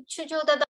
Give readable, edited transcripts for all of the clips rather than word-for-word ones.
去就得到。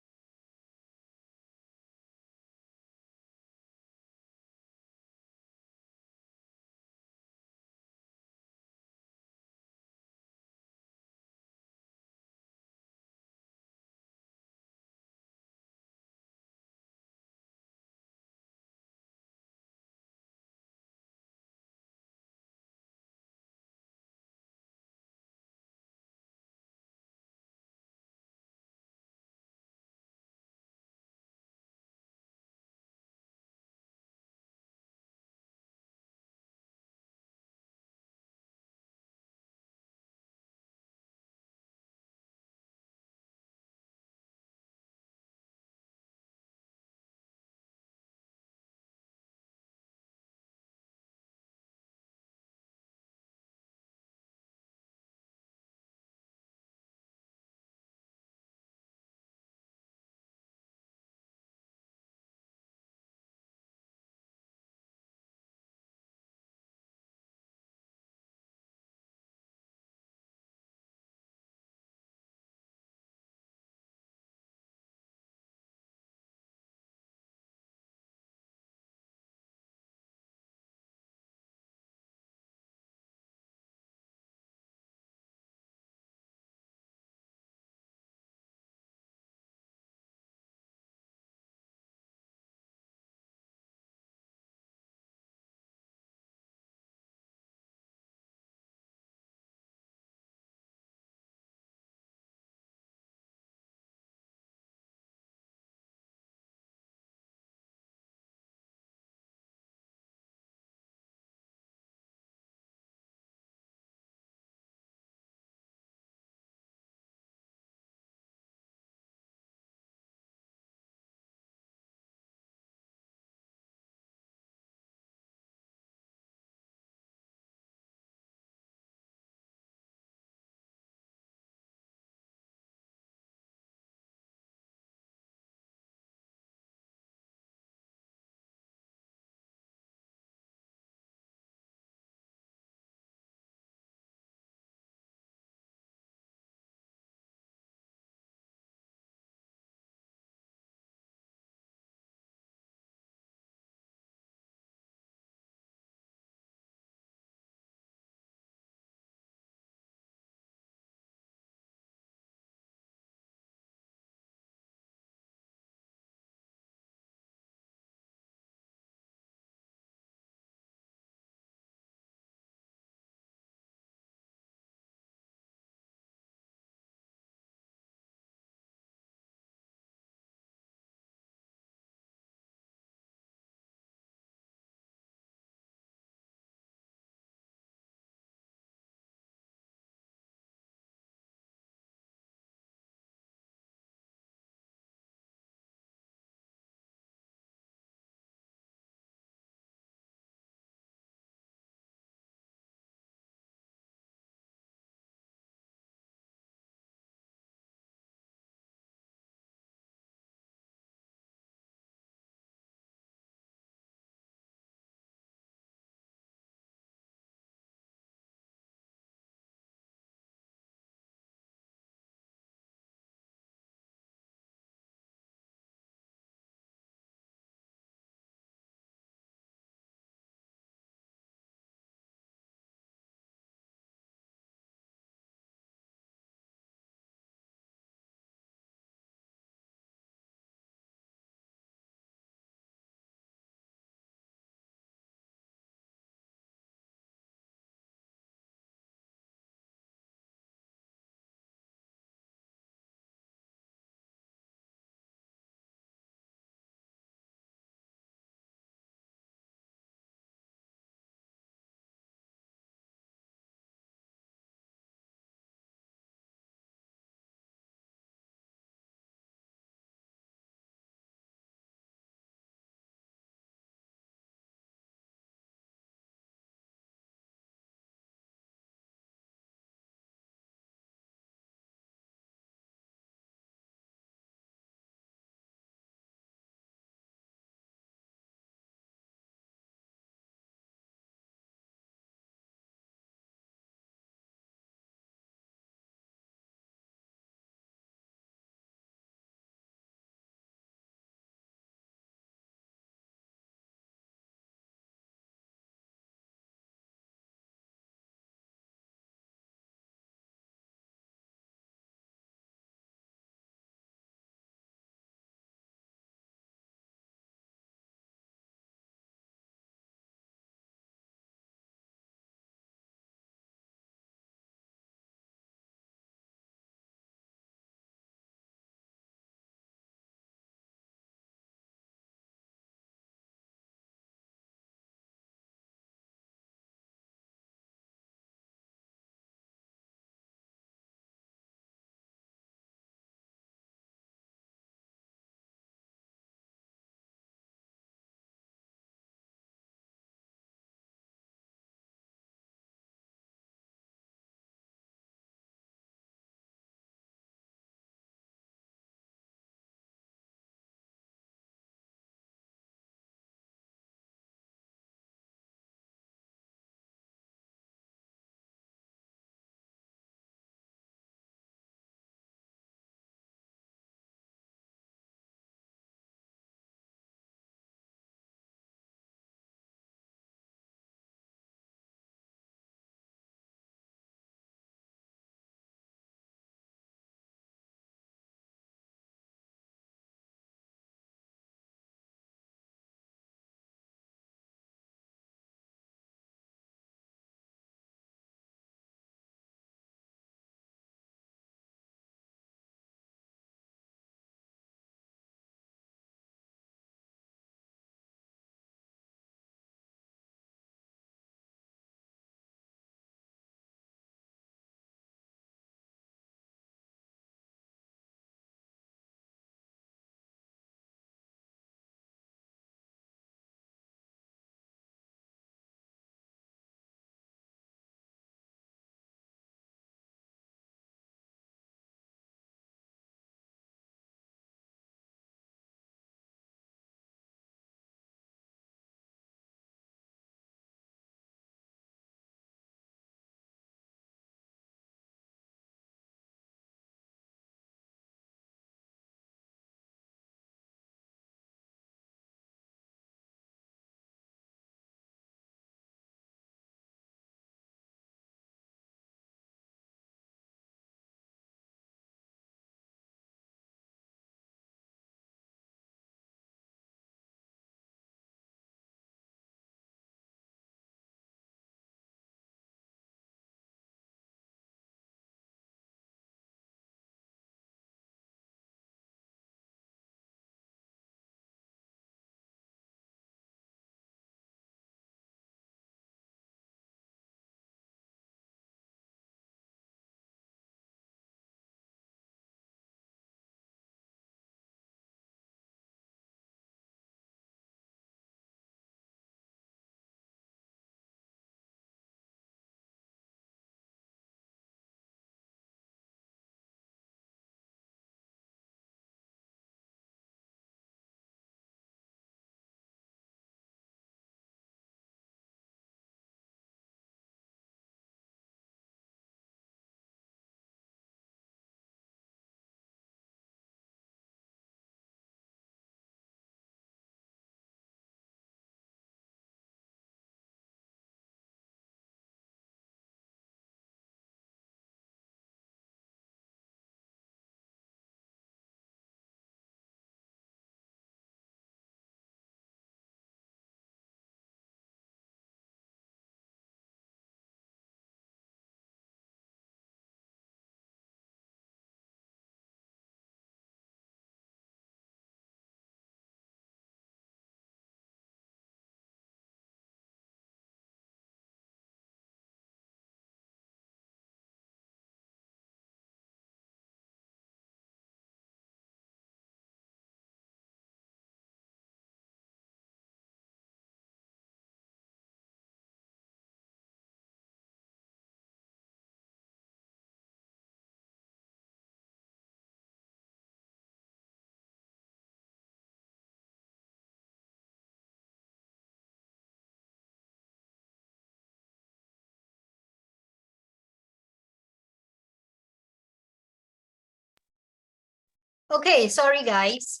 Okay, sorry guys.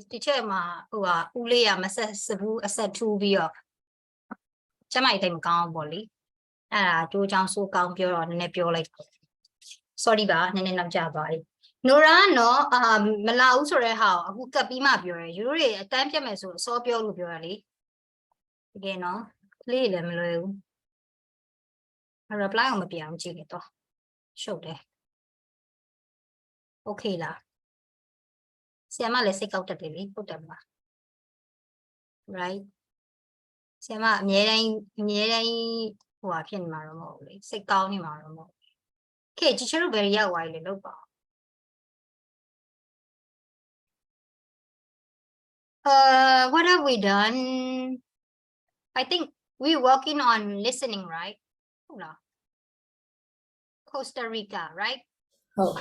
Teacher ma ule ya masa sebu asa two bio. Chama item count boli. Do jang so count pure ne pure like. Sorry ba, nene nam ja ba. Nora no mala u so re ha aku kat pi ma pure. You re a time ပြတ်မယ်ဆိုစောပြောလို့ပြောရလေ. Again no. လေးလည်းမလွယ်ဘူး. reply အောင်မပြန်အောင်ကြည့်နေတော့. ရှုပ်တယ်. Okay လား. ဆရာမလည်းစိတ်ကောက်တတ်တယ်လေဟုတ်တယ်မလား right ဆရာမအမြဲတမ်းဟိုဟာဖြစ်နေမှာတော့မဟုတ်ဘူးလေစိတ်ကောင်းနေမှာတော့မဟုတ်ဘူး okay teacher တို့ဘယ်ရောက်သွားပြီလဲလုပ်ပါ what have we done I think we're working on listening right ဟုတ်လား Costa Rica right ဟုတ်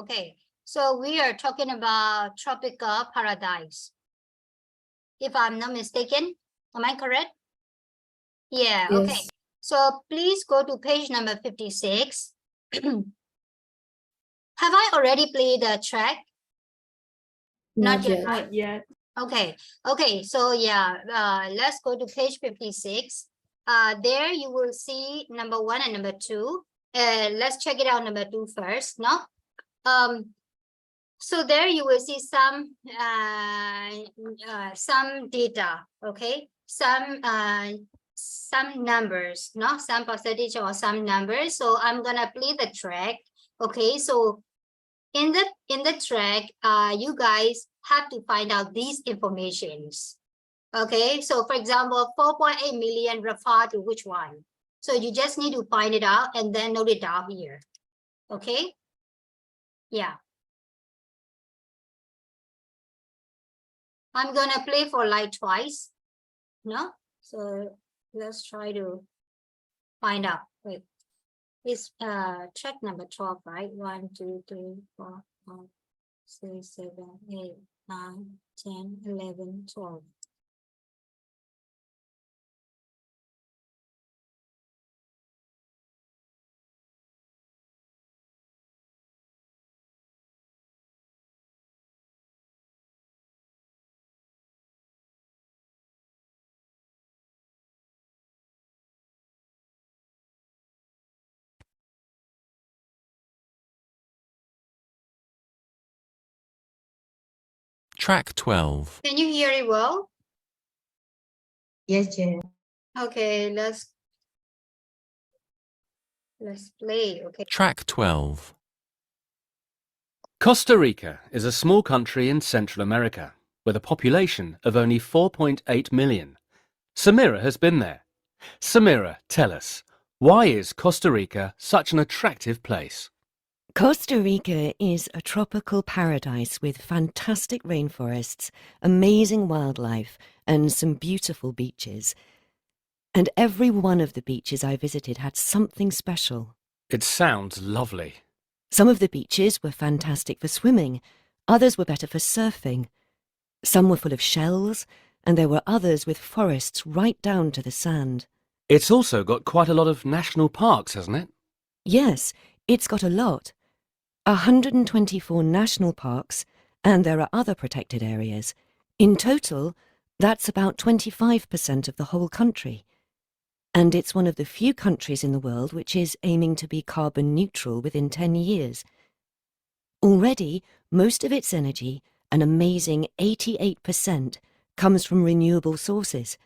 okay. So we are talking about tropical paradise. If I'm not mistaken, am I correct? Yeah, Yes. okay. So please go to page number 56. Have I already played the track? Not yet. Not yet. Okay. So yeah, let's go to page 56. There you will see number 1 and number 2. Let's check it out number 2 first, no? So there you will see some data, okay? Some numbers, no? Some percentage or some numbers. So I'm gonna play the track, okay? So in the track, you guys have to find out these informations, okay? So for example, 4.8 million refer to which one? So you just need to find it out and then note it down here, okay? Yeah. I'm gonna play for like twice, no? So let's try to find out. Wait, it's track number 12, right? 1, 2, 3, 4, 5, 6, 7, 8, 9, 10, 11, 12. Track 12. Can you hear it well? Yes, Jen. Okay, let's play. Okay. Track 12. Costa Rica is a small country in Central America with a population of only 4.8 million. Samira has been there. Samira, tell us, why is Costa Rica such an attractive place? Costa Rica is a tropical paradise with fantastic rainforests, amazing wildlife, and some beautiful beaches. And every one of the beaches I visited had something special. It sounds lovely. Some of the beaches were fantastic for swimming, others were better for surfing. Some were full of shells, and there were others with forests right down to the sand. It's also got quite a lot of national parks, hasn't it? Yes, it's got a lot. 124 national parks, and there are other protected areas. In total, that's about 25% of the whole country. And it's one of the few countries in the world which is aiming to be carbon neutral within 10 years. Already, most of its energy, an amazing 88%, comes from renewable sources.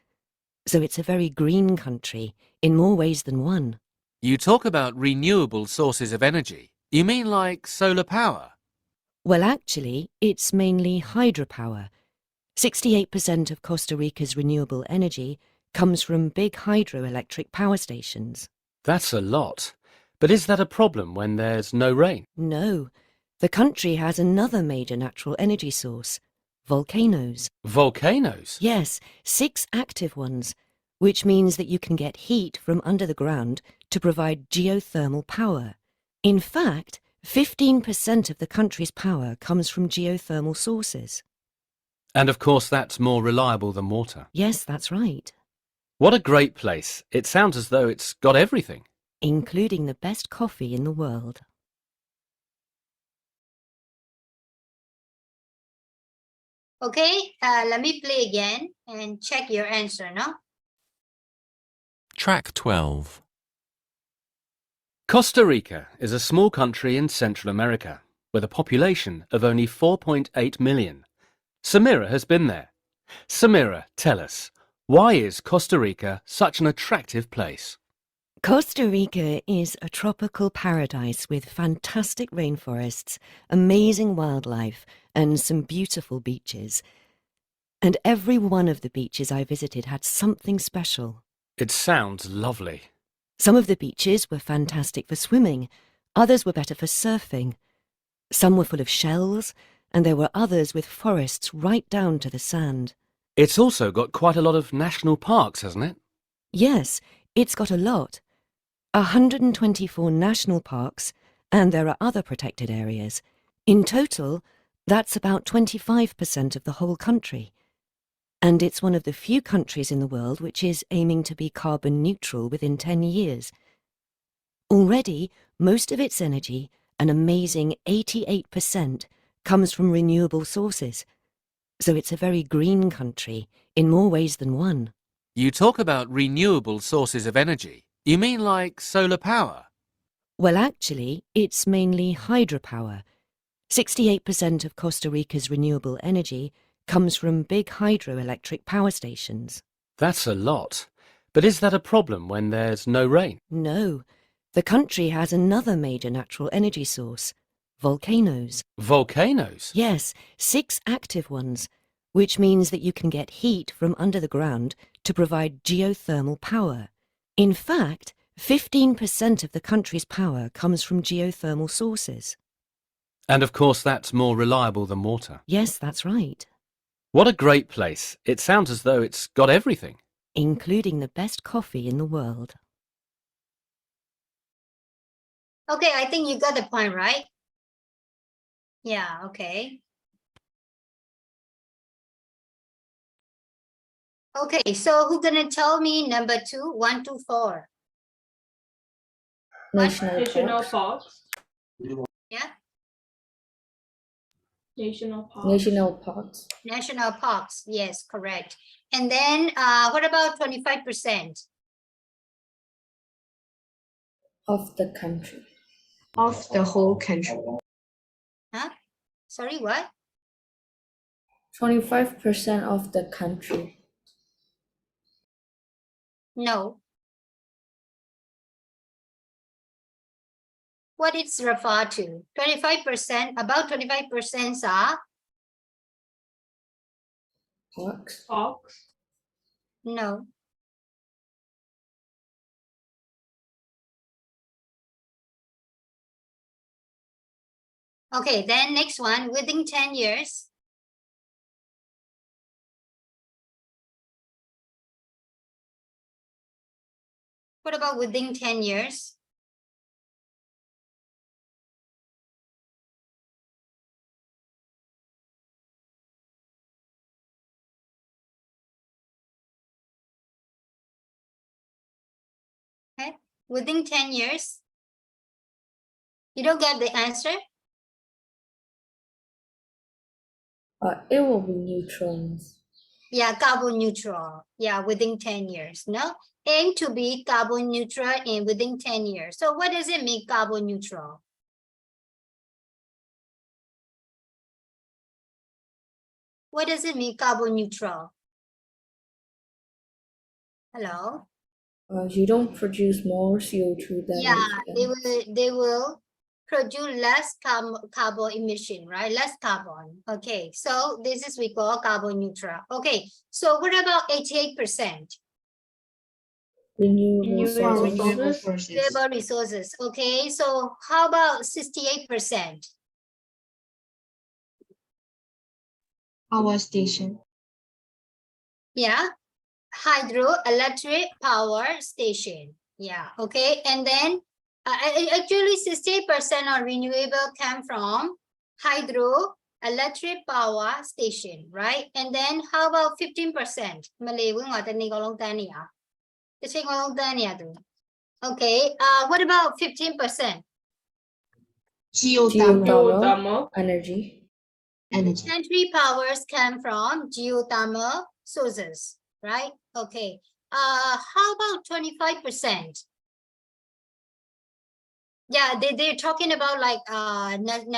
So it's a very green country, in more ways than one. You talk about renewable sources of energy. You mean like solar power? Well, actually, it's mainly hydropower. 68% of Costa Rica's renewable energy comes from big hydroelectric power stations. That's a lot. But is that a problem when there's no rain? No, the country has another major natural energy source, volcanoes. Volcanoes? Yes, 6 active ones, which means that you can get heat from under the ground to provide geothermal power. In fact, 15% of the country's power comes from geothermal sources. And of course that's more reliable than water. Yes, that's right. What a great place. It sounds as though it's got everything. including the best coffee in the world. Okay, let me play again and check your answer, no? Track 12. Costa Rica is a small country in Central America with a population of only 4.8 million. Samira has been there. Samira, tell us, why is Costa Rica such an attractive place? Costa Rica is a tropical paradise with fantastic rainforests, amazing wildlife, and some beautiful beaches. And every one of the beaches I visited had something special. It sounds lovely. Some of the beaches were fantastic for swimming, others were better for surfing. Some were full of shells, and there were others with forests right down to the sand. It's also got quite a lot of national parks, hasn't it? Yes, it's got a lot. 124 national parks, and there are other protected areas. In total, that's about 25% of the whole country. And it's one of the few countries in the world which is aiming to be carbon neutral within 10 years. Already, most of its energy, an amazing 88%, comes from renewable sources. So it's a very green country, in more ways than one. You talk about renewable sources of energy. You mean like solar power? Well, actually, it's mainly hydropower. 68% of Costa Rica's renewable energy comes from big hydroelectric power stations. That's a lot. But is that a problem when there's no rain? No, the country has another major natural energy source, volcanoes. Volcanoes? Yes, 6 active ones, which means that you can get heat from under the ground to provide geothermal power. In fact, 15% of the country's power comes from geothermal sources. And of course that's more reliable than water. Yes, that's right. What a great place. It sounds as though it's got everything. Including the best coffee in the world. Okay, I think you got the point, right? Yeah, okay. Okay, so who's gonna tell me number 2, 1 to 4? National parks. Yeah, National parks. national parks. Yes, correct. And then what about 25%? Of the country. Of the whole country. Huh? Sorry, what? 25% of the country. No. What is refer to? 25%, about 25% are? Parks. No. Okay, then next one, within 10 years. What about within 10 years? Okay, within 10 years. You don't get the answer? It will be neutral. Yeah, carbon neutral. Yeah, within 10 years. No, aim to be carbon neutral in within 10 years. So what does it mean, carbon neutral? What does it mean, carbon neutral? Hello? You don't produce more CO2 than Yeah, you they will produce less carbon emission, right? Less carbon. Okay, so this is we call carbon neutral. Okay, so what about 88%? renewable Renewable sources. sources. Renewable resources. Okay, so how about 68%? Power station. Yeah, hydroelectric power station. Yeah, okay, and then actually 68% of renewable come from hydroelectric power station, right? And then how about 15%? Malay တစ်ချိန်လုံးတန်းနေရသူ Okay what about 15% Geothermal Geothermal energy. energy. Country powers come from geothermal sources, right? Okay. How about 25%? Yeah, they're talking about like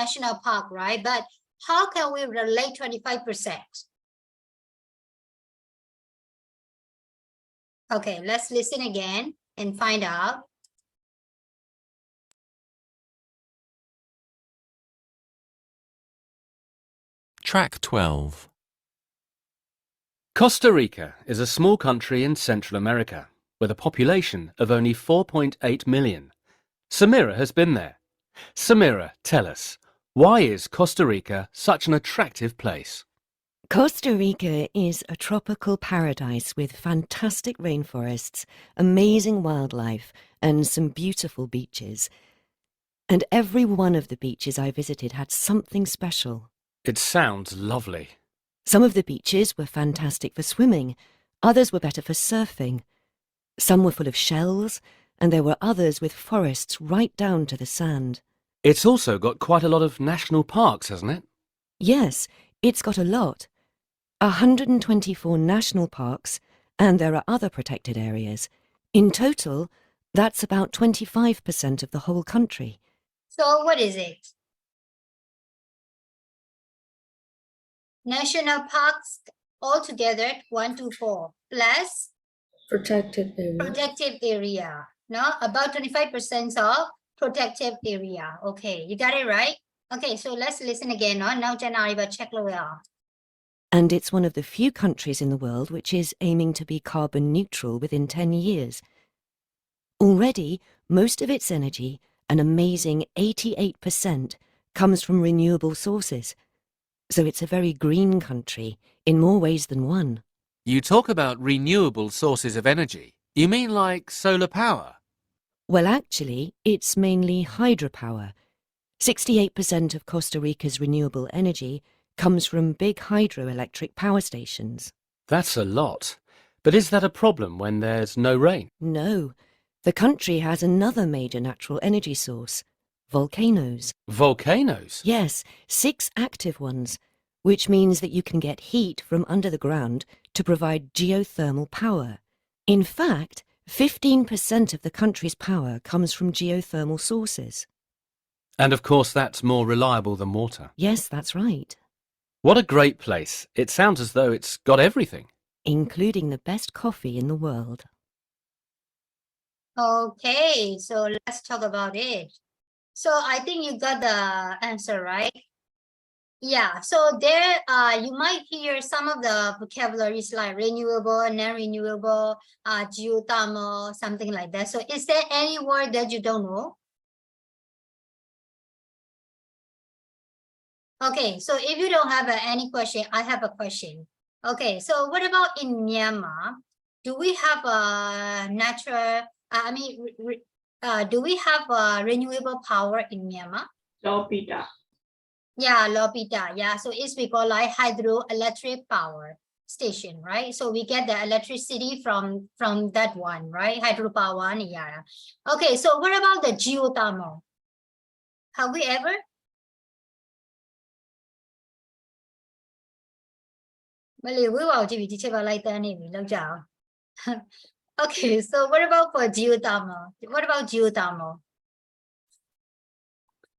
national park, right? But how can we relate 25%? Okay, let's listen again and find out. Track 12. Costa Rica is a small country in Central America with a population of only 4.8 million. Samira has been there. Samira, tell us, why is Costa Rica such an attractive place? Costa Rica is a tropical paradise with fantastic rainforests, amazing wildlife, and some beautiful beaches. And every one of the beaches I visited had something special. It sounds lovely. Some of the beaches were fantastic for swimming, others were better for surfing. Some were full of shells, and there were others with forests right down to the sand. It's also got quite a lot of national parks, hasn't it? Yes, it's got a lot. 124 national parks, and there are other protected areas. In total, that's about 25% of the whole country. So what is it? National parks altogether 1 to 4 plus Protected area. protective area. No, about 25% of protective area. Okay, you got it right? Okay, so let's listen again. No? Now January, but check lower. And it's one of the few countries in the world which is aiming to be carbon neutral within 10 years. Already, most of its energy, an amazing 88%, comes from renewable sources. So it's a very green country, in more ways than one. You talk about renewable sources of energy. You mean like solar power? Well, actually, it's mainly hydropower. 68% of Costa Rica's renewable energy comes from big hydroelectric power stations. That's a lot. But is that a problem when there's no rain? No, the country has another major natural energy source, volcanoes. Volcanoes? Yes, 6 active ones, which means that you can get heat from under the ground to provide geothermal power. In fact, 15% of the country's power comes from geothermal sources. And of course that's more reliable than water. Yes, that's right. What a great place. It sounds as though it's got everything. Including the best coffee in the world. Okay, so let's talk about it. So I think you got the answer, right? Yeah, so there you might hear some of the vocabularies like renewable, non-renewable, geothermal, something like that. So is there any word that you don't know? Okay, so if you don't have any question, I have a question. Okay, so what about in Myanmar? Do we have a natural, do we have renewable power in Myanmar? Lopita. Yeah, Lopita. Yeah, so it's we call like hydroelectric power station, right? So we get the electricity from that one, right? Hydropower. Yeah. Okay, so what about the geothermal? Have we ever? Okay, so what about for geothermal? What about geothermal?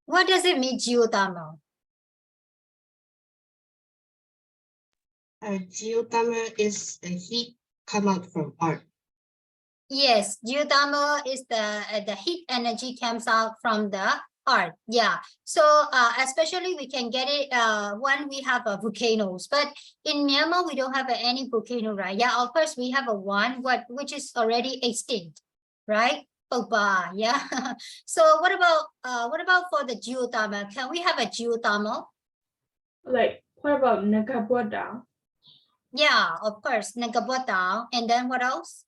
What does it mean, geothermal? Geothermal is a heat come out from earth. Yes, geothermal is the heat energy comes out from the earth. Yeah, so especially we can get it when we have volcanoes, but in Myanmar we don't have any volcano, right? Yeah, of course we have one which is already extinct, right? Popa, yeah. So what about for the geothermal? Can we have a geothermal? Like, what about Nagabwada? Yeah, of course, Nagabwata. And then what else?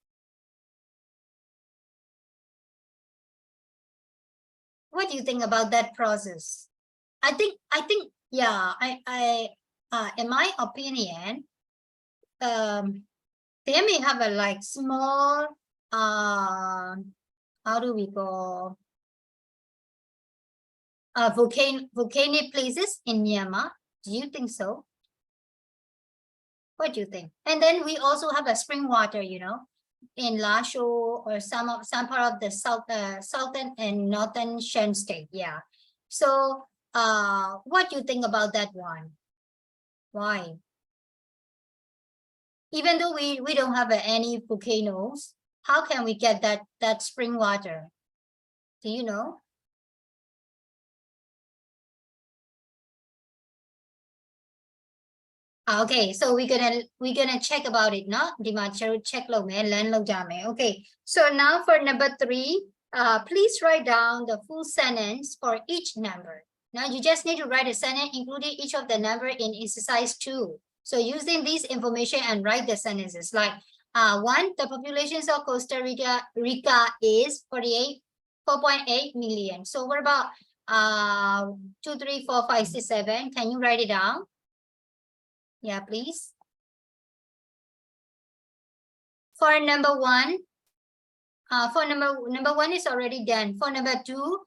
What do you think about that process? I think, yeah, in my opinion, they may have a like small how do we go? Volcanic places in Myanmar? Do you think so? What do you think? And then we also have a spring water, you know, in Lasho or some part of the southern and northern Shan state. Yeah. So, what do you think about that one? Why? Even though we don't have any volcanoes, how can we get that spring water? Do you know? Okay, so we're gonna check about it, no? Check land Okay, so now for number 3, please write down the full sentence for each number. Now you just need to write a sentence including each of the number in exercise 2. So using this information and write the sentences like 1, the population of Costa Rica is 4.8 million. So what about 2, 3, 4, 5, 6, 7? Can you write it down? Yeah, please. For number 1, for number 1 is already done. For number 2,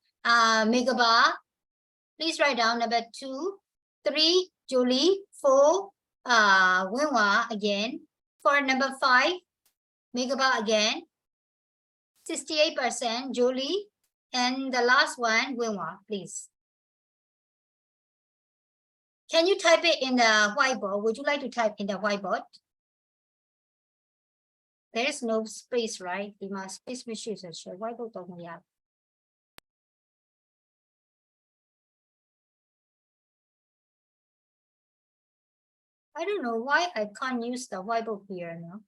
megabar. Please write down number 2, 3, Julie, 4, Wenhua again. For number 5, megabar again. 68%, Julie. And the last one, Wenhua, please. Can you type it in the whiteboard? Would you like to type in the whiteboard? There is no space, right? You must space issues. Whiteboard don't have. I don't know why I can't use the whiteboard here now.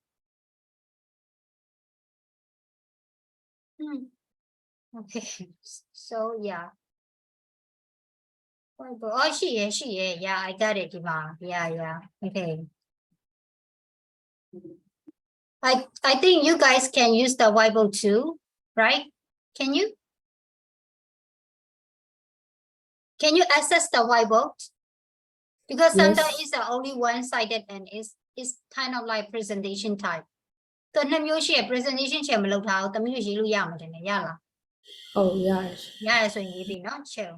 Okay, so yeah. Whiteboard. Oh, she is. Yeah, I got it, Ivan. Yeah. Okay. I think you guys can use the whiteboard too, right? Can you? Can you access the whiteboard? Because sometimes Yes. it's only one-sided and it's kind of like presentation type. တနှစ်မျိုးရှိရ presentation ချက်မလုပ်ထားဘူးတမျိုးရေးလို့ရမှာတယ်ရလား Oh, yes. ရတယ်ဆိုရင်ရေးပြီเนาะချက်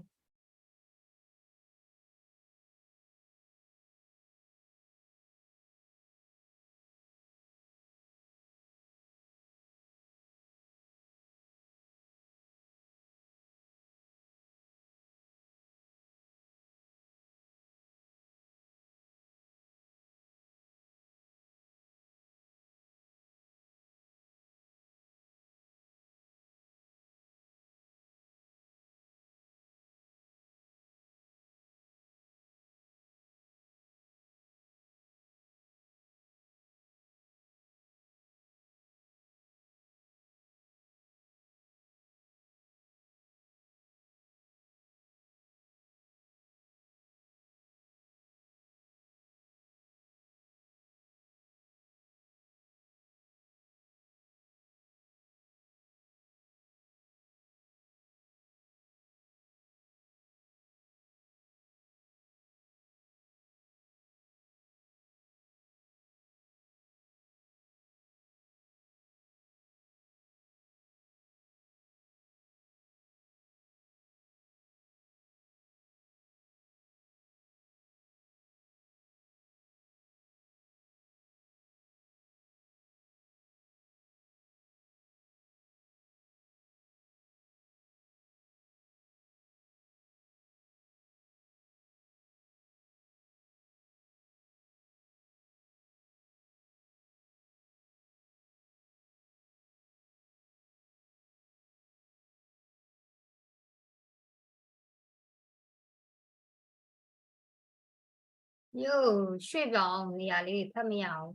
ယို့ရွှေ့ပြောင်းနေရာလေးဖတ်မရအောင်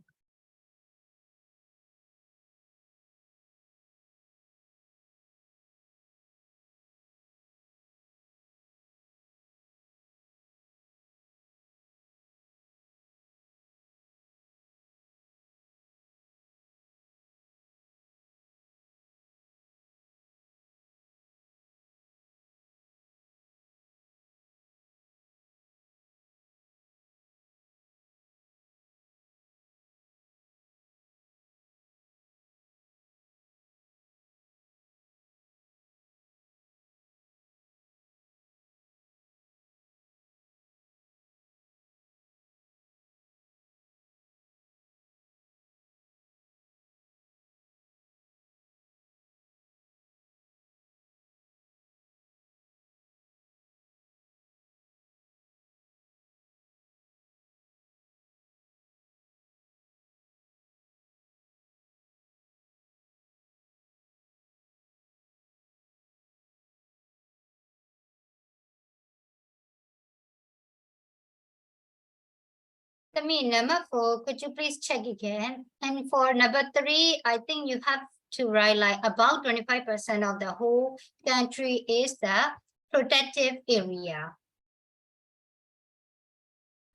number 4, could you please check again? And for number 3, I think you have to write like about 25% of the whole country is the protective area.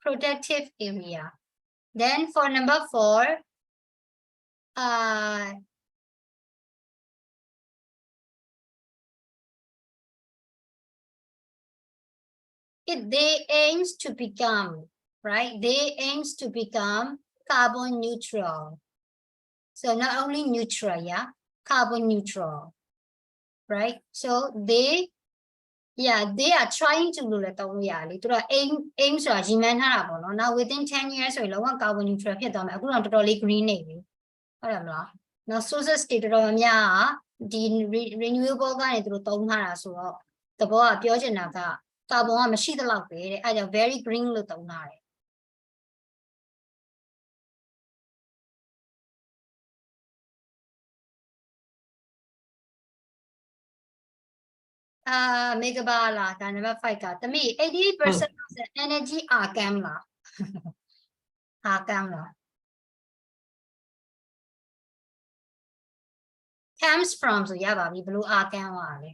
Protective area. Then for number 4, they aims to become, right? They aims to become carbon neutral. So not only neutral, yeah, carbon neutral, right? So they are trying to လို့လည်းသုံးလို့ရတယ်လေသူတို့ aim ဆိုတာရည်မှန်းထားတာပေါ့နော် now within 10 years ဆိုရင်လုံးဝ carbon neutral ဖြစ်သွားမယ်အခုတော့တော်တော်လေး green နေပြီဟုတ်တယ်မလား now sources တွေတော်တော်များများကဒီ renewable ကနေသူတို့သုံးထားတာဆိုတော့သဘောကပြောချင်တာက carbon ကမရှိသလောက်ပဲတဲ့အဲဒါကြောင့် very green လို့သုံးထားတယ်မေဂဘာလားဒါ number 5ကတမိ 88% of the energy are cam လား are cam လား comes from ဆိုရပါပြီဘလို့ are cam ပါလဲ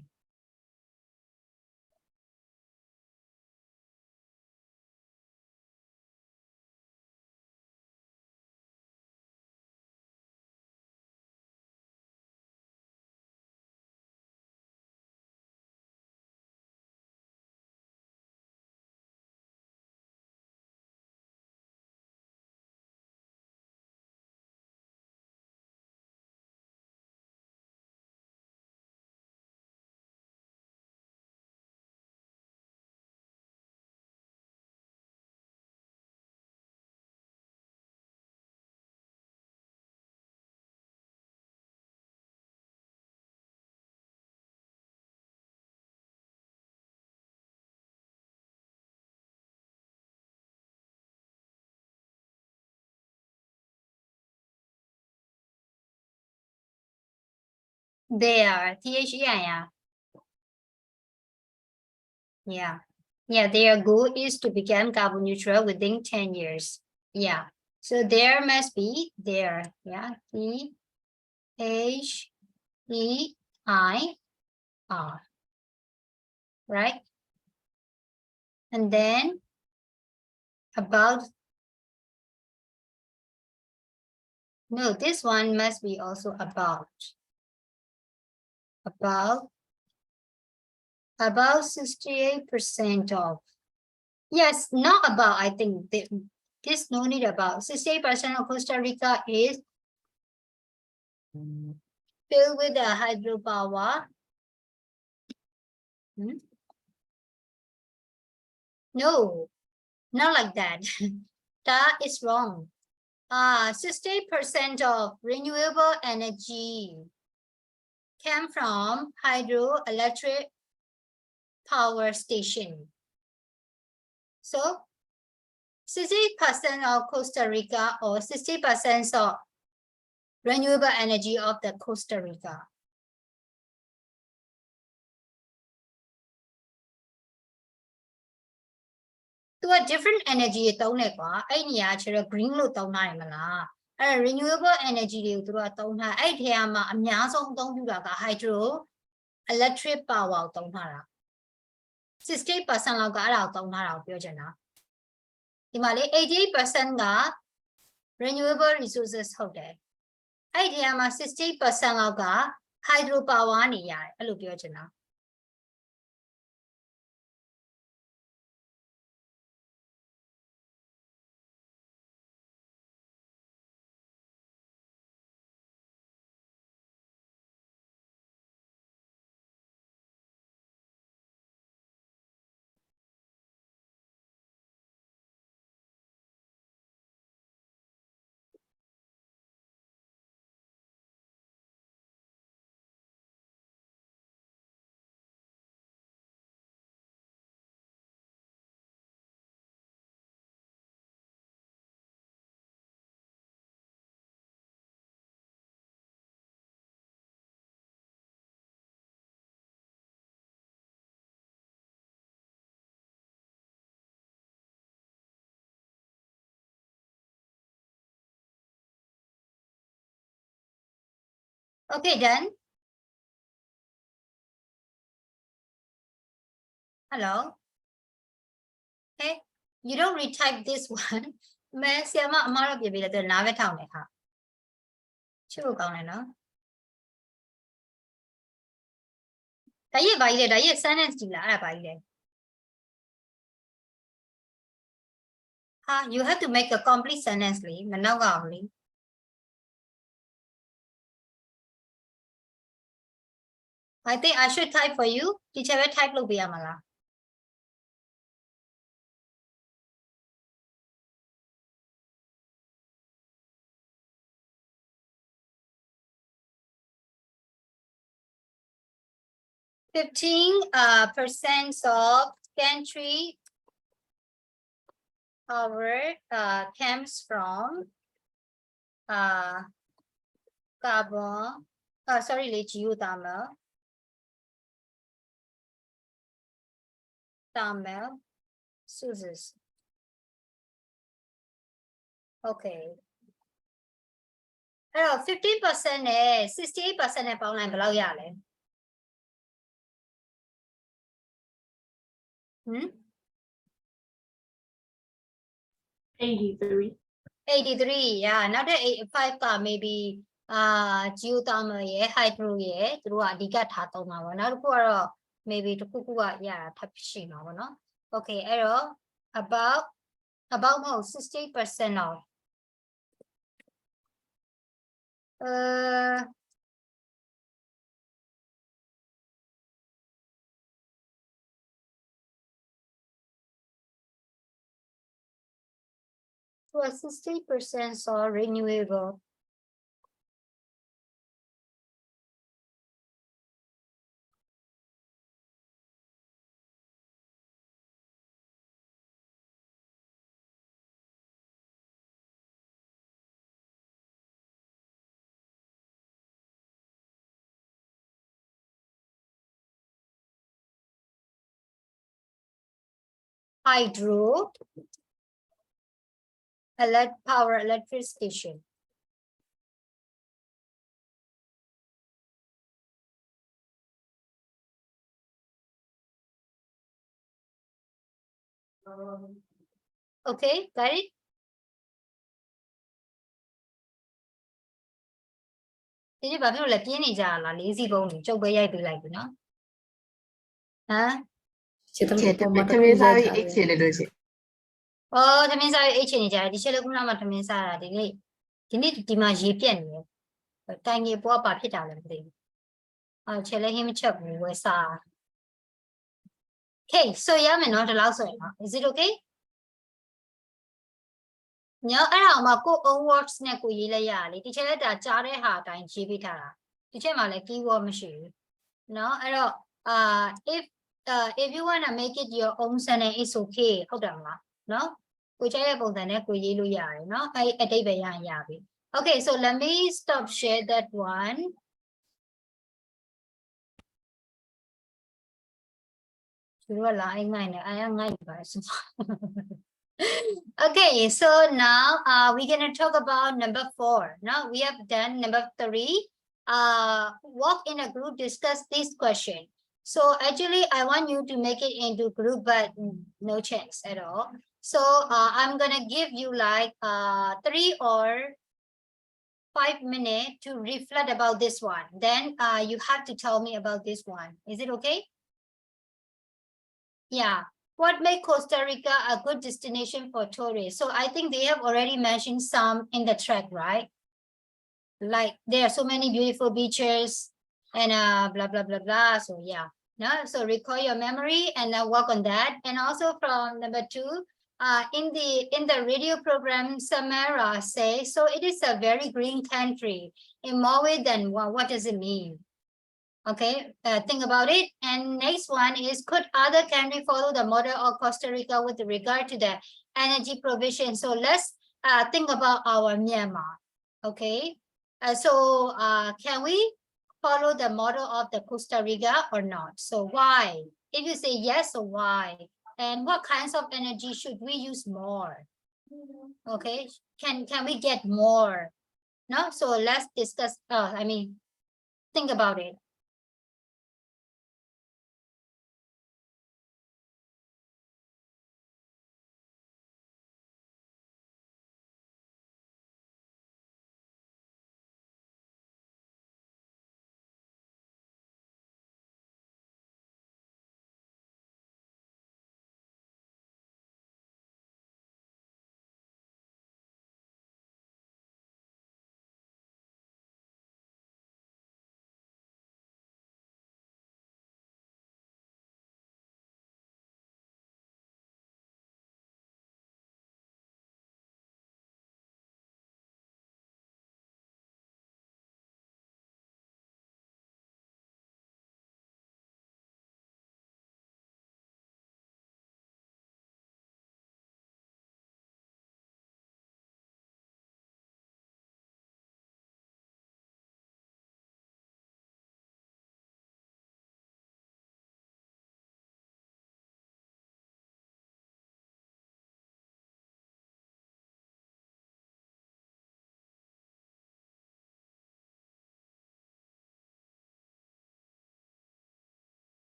They are THEIR. Yeah. Yeah, their goal is to become carbon neutral within 10 years. Yeah. So there must be there. Yeah. THEIR. Right? And then about no, this one must be also about 68% of yes not about I think this no need about 68% of Costa Rica is filled with the hydropower. No, not like that. That is wrong. 60% of renewable energy came from hydroelectric power station. So 60% of Costa Rica or 60% of renewable energy of the Costa Rica. To a different energy တုံးတယ်ကွာအဲ့နေရာကျတော့ green လို့တုံးထားတယ်မလားအဲ့ renewable energy တွေကိုသူတို့ကတုံးထားအဲ့ထဲမှာအများဆုံးအသုံးပြုတာက hydro electric power ကိုတုံးထားတာ 68% လောက်ကအဲ့ဒါကိုတုံးထားတာကိုပြောချင်တာဒီမှာလေ 88% က renewable resources ဟုတ်တယ်အဲ့ထဲမှာ 68% လောက်က hydro power နေရတယ်အဲ့လိုပြောချင်တာ Okay, done. Hello. Okay, you don't retype this one. မဲဆရာမအမားတော့ပြင်ပေးတယ်သူနားပဲထောင်နေဟာချစ်ဖို့ကောင်းတယ်နော်ဒါရဲ့ဘာကြီးလဲဒါရဲ့ sentence ကြီးလားအဲ့ဒါဘာကြီးလဲဟာ you have to make a complete sentence လေမနောက်ကအောင်လေ I think I should type for you teacher ပဲ type လုပ်ပေးရမှာလား 15% of gantry power comes from carbon sorry geothermal sources okay အဲ့တော့ 50% နဲ့ 68% နဲ့ပေါင်းလိုက်ဘယ်လောက်ရလဲ 83. 83 yeah နောက်တဲ့85က maybe geothermal ရယ် hydro ရယ်သူတို့ကအဓိကထားသုံးမှာပေါ့နောက်တစ်ခုကတော့ maybe တစ်ခုခုကရတာထပ်ရှိမှာပေါ့နော် okay အဲ့တော့ about မဟုတ် 68% of well, 60% are renewable. Hydro, power electric station. Okay, got it? Ini ဘာဖြစ်လို့လဲပြင်းနေကြလား၄စီးပုံကြီးကျုပ်ပဲရိုက်ပေးလိုက်ပြီနော်ဟမ် Chị tâm Chị tâm màသမီးစားပြီးအိတ်ချင်တယ်လို့ရှိ အော်သမင်းစားရေးအိတ်ချင်နေကြတယ်ဒီချက်လေးခုနကမှသမင်းစားတာဒီနေ့ဒီမှာရေပြက်နေတယ်တိုင်ကြီးပေါ်ပါဖြစ်တာလည်းမသိဘူးချက်လေးဟင်းမချက်ဘူးဝယ်စား Okay so ရမယ်နော်ဒီလောက်ဆိုရင်နော် is it okay ညအဲ့ဒါမှကို own words နဲ့ကိုရေးလိုက်ရလေဒီချက်လက်တာကြားတဲ့ဟာအတိုင်းရေးပေးထားတာဒီချက်မှာလည်း keyword မရှိဘူးเนาะအဲ့တော့if you want to make it your own sentence it's okay ဟုတ်တယ်မလားเนาะကိုကြိုက်တဲ့ပုံစံနဲ့ကိုရေးလို့ရတယ်เนาะအဲ့အတိတ်ပဲရရင်ရပြီ okay so let me stop share that one Okay, so now we're gonna talk about number 4. Now we have done number 3. Walk in a group, discuss this question. So actually, I want you to make it into group, but no chance at all. So I'm gonna give you like 3 or 5 minutes to reflect about this one. Then you have to tell me about this one. Is it okay? Yeah. What makes Costa Rica a good destination for tourists? So I think they have already mentioned some in the track, right? Like there are so many beautiful beaches and blah, blah, blah, blah. So yeah. No, so recall your memory and work on that. And also from number 2, in the radio program, Samara says, so it is a very green country in more ways than one. What does it mean? Okay, think about it. And next one is, could other countries follow the model of Costa Rica with regard to the energy provision? So let's think about our Myanmar. Okay, can we follow the model of the Costa Rica or not? So why? If you say yes, so why? And what kinds of energy should we use more? Okay, can we get more? No, so let's discuss. Think about it.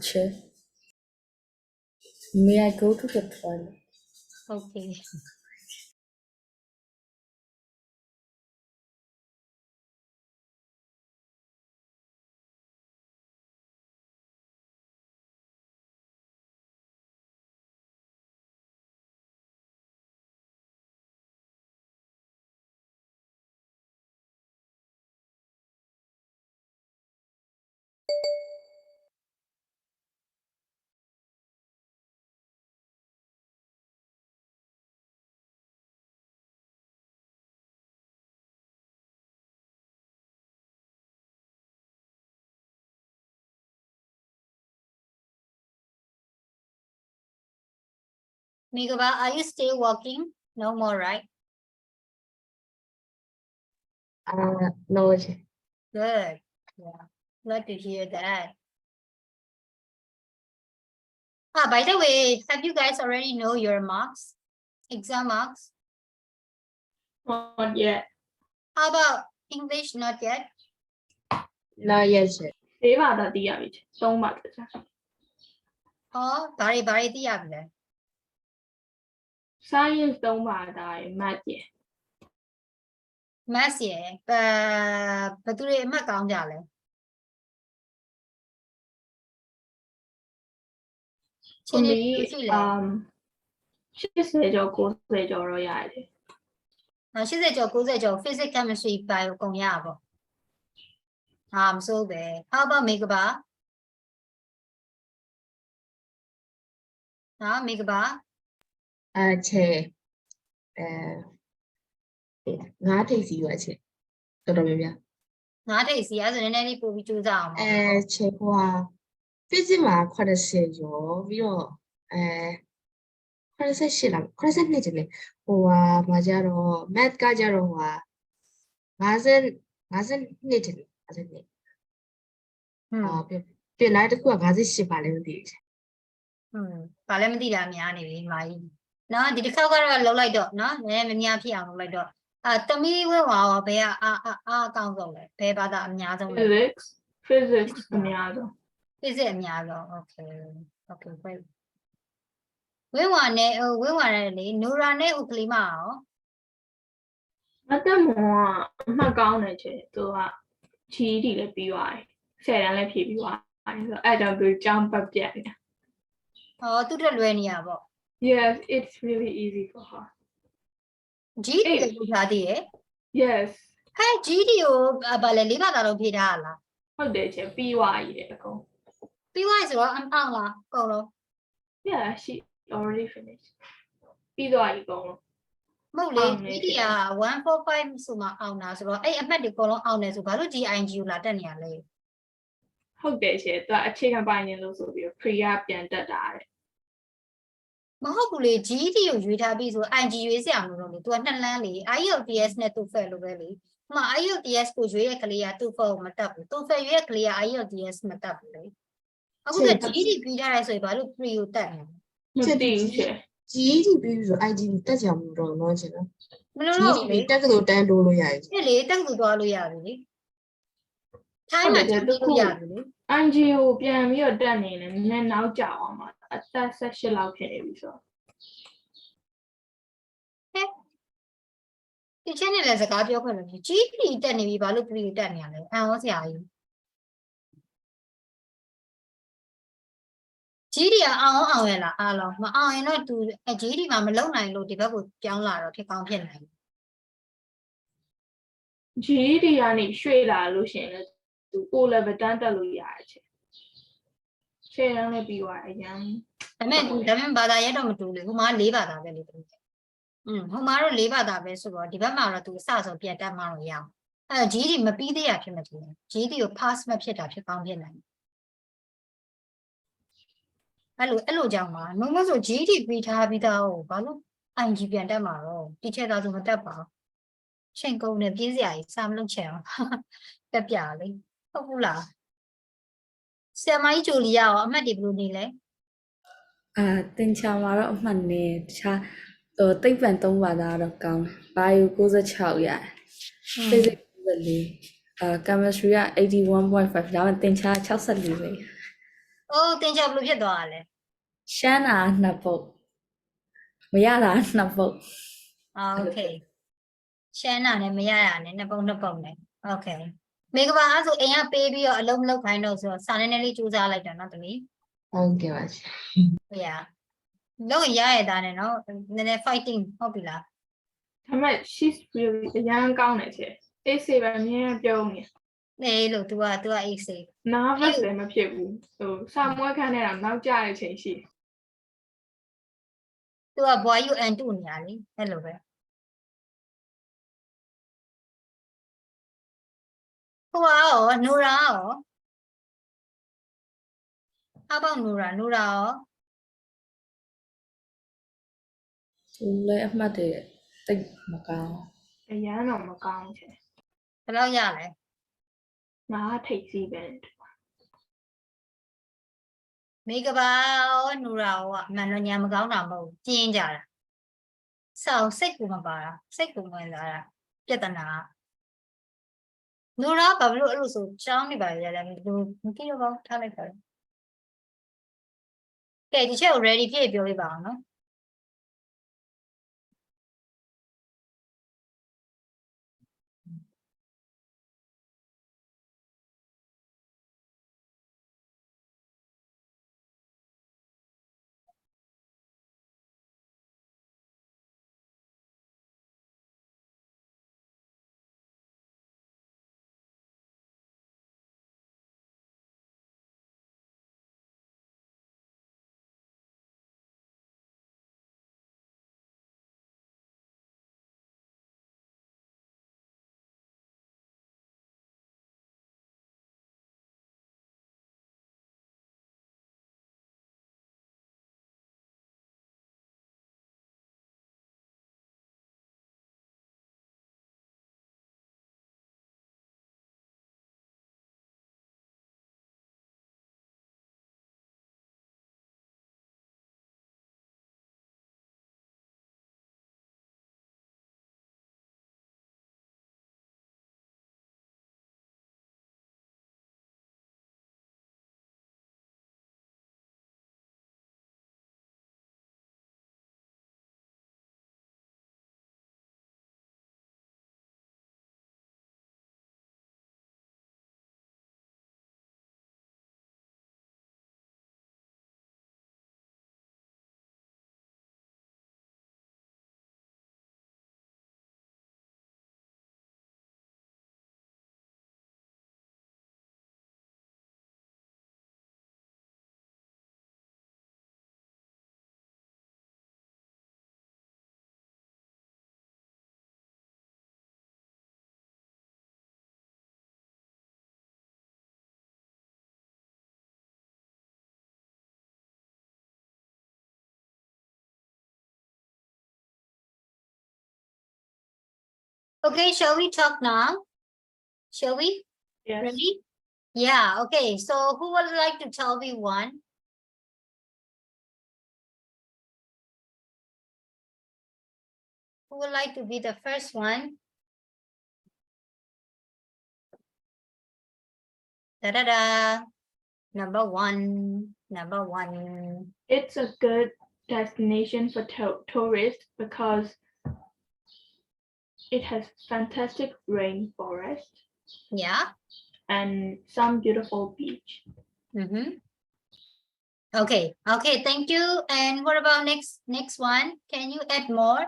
Chair. May I go to the toilet? Okay. Megaba, are you still working? No more, right? No. Good. Yeah. Glad to hear that. By the way, have you guys already know your marks? Exam marks? Not yet. How about English? Not yet. Not yet. ၄ဘာသာတည်ရပြီ3ဘာသာကြာ Oh, veryသိရပြီလဲ Science 3ဘာသာရယ် Math ရယ် Maths ရယ်ဘယ်သူတွေအမှတ်ကောင်းကြလဲ ကိုမီ80ကျော်90ကျော်တော့ရတယ် 80ကျော်90ကျော် physics chemistry bio ကုန်ရပါဘောမစိုးပဲ How about Megaba? Megaba? ချေ9ထိပ်စီရွက်ချေတော်တော်များများ 9ထိပ်စီအဲ့ဆိုနည်းနည်းလေးပို့ပြီးကြိုးစားအောင်ပါ ချေဟိုဟာ physics မှာ80ကျော်ပြီးတော့88လား82ကျတယ်ဟိုဟာမှာကြတော့ math ကကြတော့ဟိုဟာ52တယ်52ပြင်လိုက်တစ်ခုက58ပါလဲမသိဘူးဘာလဲမသိတာများနေပြီမာကြီးနော်ဒီတစ်ခေါက်ကတော့လောက်လိုက်တော့နော်နည်းနည်းမများဖြစ်အောင်လုပ်လိုက်တော့တမီးဝဲဝါရောဘယ်ကအကောင်းဆုံးလဲဘယ်ဘာသာအများဆုံးလဲ Physics အများဆုံး physics အများဆုံး okay great ဝင်းဝါနဲ့လေ Nora နဲ့ဥကလီမရော မတက်မောကအမှတ်ကောင်းတယ်ချေသူက GED လည်းပြီးသွားတယ်10တန်းလည်းဖြည့်ပြီးသွားတယ်ဆိုတော့အဲ့ကြောင့်သူကျောင်းပတ်ပြတ်နေတာ သူတက်လွယ်နေရပေါ့ Yes it's really easy for her GD ကိုထားသေးရဲ့ Yes GD ကိုဗာလဲ၄ဘာသာလုံးဖြည့်ထားရလား ဟုတ်တယ်ချေပြီးသွားပြီအကုန် ပြီးသွားဆိုတော့အောင်လားအကုန်လုံး Yeah she already finished ပြီးသွားပြီအကုန်လုံး မဟုတ်လေ GD က145ဆိုမှအောင်တာဆိုတော့အဲ့အမှတ်တွေအကုန်လုံးအောင်တယ်ဆိုဘာလို့ GIG ကိုလာတက်နေရလဲ ဟုတ်တယ်ချေသူကအခြေခံပိုင်းနေလို့ဆိုပြီး pre ကပြန်တက်တာတဲ့ မဟုတ်ဘူးလေ GD ကိုရွေးထားပြီးဆို IG ရွေးစရာမလိုတော့လေ तू ကနှစ်လမ်းလေ IELTS နဲ့ TOEFL လိုပဲလေဟိုမှာ IELTS ကိုရွေးရကလေးက TOEFL ကိုမတက်ဘူး TOEFL ရွေးရကလေးက IELTS မတက်ဘူးလေအခုက GD ပြီးထားရဲဆိုရင်ဘာလို့ pre ကိုတက်နေလဲ မသိဘူးချေ GED ပြီးဆို IGD တက်ကြမှာတော့နော်ချင်နော် မလို့တော့လေ တက်ကလို့တန်းတိုးလို့ရတယ် အဲ့လေတက်ကတူသွားလို့ရပြီလေထိုင်းမှာတက်လို့ရပြီလေ NGO ပြန်ပြီးတော့တက်နေတယ်နည်းနည်းနောက်ကျအောင်ပါအသက်18လောက်ဖြစ်နေပြီဆိုတော့ ဒီချင်းနဲ့လည်းစကားပြောခွင့်လို့ GD တက်နေပြီဘာလို့ pre တက်နေရလဲအံ့ဩစရာကြီး GD ကအောင်ရလားအားလုံးမအောင်ရင်တော့ तू GD မှာမလုံနိုင်လို့ဒီဘက်ကိုပြောင်းလာတော့ဖြစ်ကောင်းဖြစ်နိုင် GED ကနေရွှေ့လာလို့ရှိရင်လည်းသူ O level တန်းတက်လို့ရတယ်ချေရှယ်ရမ်းလည်းပြီးသွားအရင် ဒါပေမဲ့ဘာသာရက်တော့မတူလေဟိုမှာ၄ဘာသာပဲလေတူဟိုမှာတော့၄ဘာသာပဲဆိုတော့ဒီဘက်မှာတော့ तू အစဆိုပြန်တက်မှတော့ရအောင်GD မပြီးသေးရဖြစ်မတူဘူး GD ကို pass မဖြစ်တာဖြစ်ကောင်းဖြစ်နိုင်အဲ့လိုကြောင့်ပါမမဆို GD ပြီးထားပြီးသားဟုတ်ဘာလို့ IG ပြန်တက်မှာတော့တီချာသာဆိုမတက်ပါဘူးချိန်ကုန်နေပြေးစရာကြီးစာမလုပ်ချင်အောင်ပြပြလေဟုတ်ဘူးလားဆရာမကြီးဂျိုလီယာရောအမှတ်တွေဘယ်လိုနေလဲ တင်ချာမှာတော့အမှတ်နေတခြားသိပ္ပံ3ဘာသာတော့ကောင်း bio 96ရတယ် physics 94chemistry က81.5ဒါပေမဲ့တင်ချာ64ပဲ အိုးတင်ချာဘယ်လိုဖြစ်သွားတာလဲ ရှမ်းတာ2ပုတ်မရတာ2ပုတ် โอเคရှမ်းနာနဲ့မရရနဲ့နှစ်ပုံနဲ့โอเคမိကဘာအဲ့ဆိုအိမ်ကပေးပြီးတော့အလုံးမလုပ်ခိုင်းတော့ဆိုတော့စာနည်းနည်းလေးစူးစမ်းလိုက်တာနော်တမီး ဟုတ်ကဲ့ပါချေ ဟုတ်ရလုံးရရတာနဲ့နော်နည်းနည်း fighting ဟုတ်ပြီလား ဒါပေမဲ့ she's really အရန်ကောင်းတယ်ချေအေးစေပဲအမြဲပြောနေ နေလို့ तू က AC nervous လည်းမဖြစ်ဘူးဟိုစာမွေးခန်းနေတာနောက်ကျတဲ့အချိန်ရှိ तू ကဘွားယူ N2 နေရလေအဲ့လိုပဲဟိုရော Nora ရော How about Nora ရော သူလည်းအမှတ်တွေတိတ်မကောင်း အရန်တော့မကောင်းချင် ဘယ်လောက်ရလဲ ငါကထိတ်စီးပဲ မိကပါရောနူရာရောကအမှန်တော့ညာမကောင်းတာမဟုတ်ဘူးပြင်းကြတာဆောက်စိတ်ကူမပါတာစိတ်ကူဝင်လာတာပြဿနာနူရာဘာလို့အဲ့လိုဆိုချောင်းနေပါလေမသိတော့ဘာထားလိုက်ပါလားကဲဒီချက်ကို ready ဖြစ်ပြောပြပါအောင်နော် Okay, shall we talk now? Shall we? Yes. Ready? Yeah, okay. So who would like to tell me one? Who would like to be the first one? Da-da-da. Number one. It's a good destination for tourists because it has fantastic rainforest Yeah. and some beautiful beach. Mm-hmm. Okay, thank you. And what about next one? Can you add more?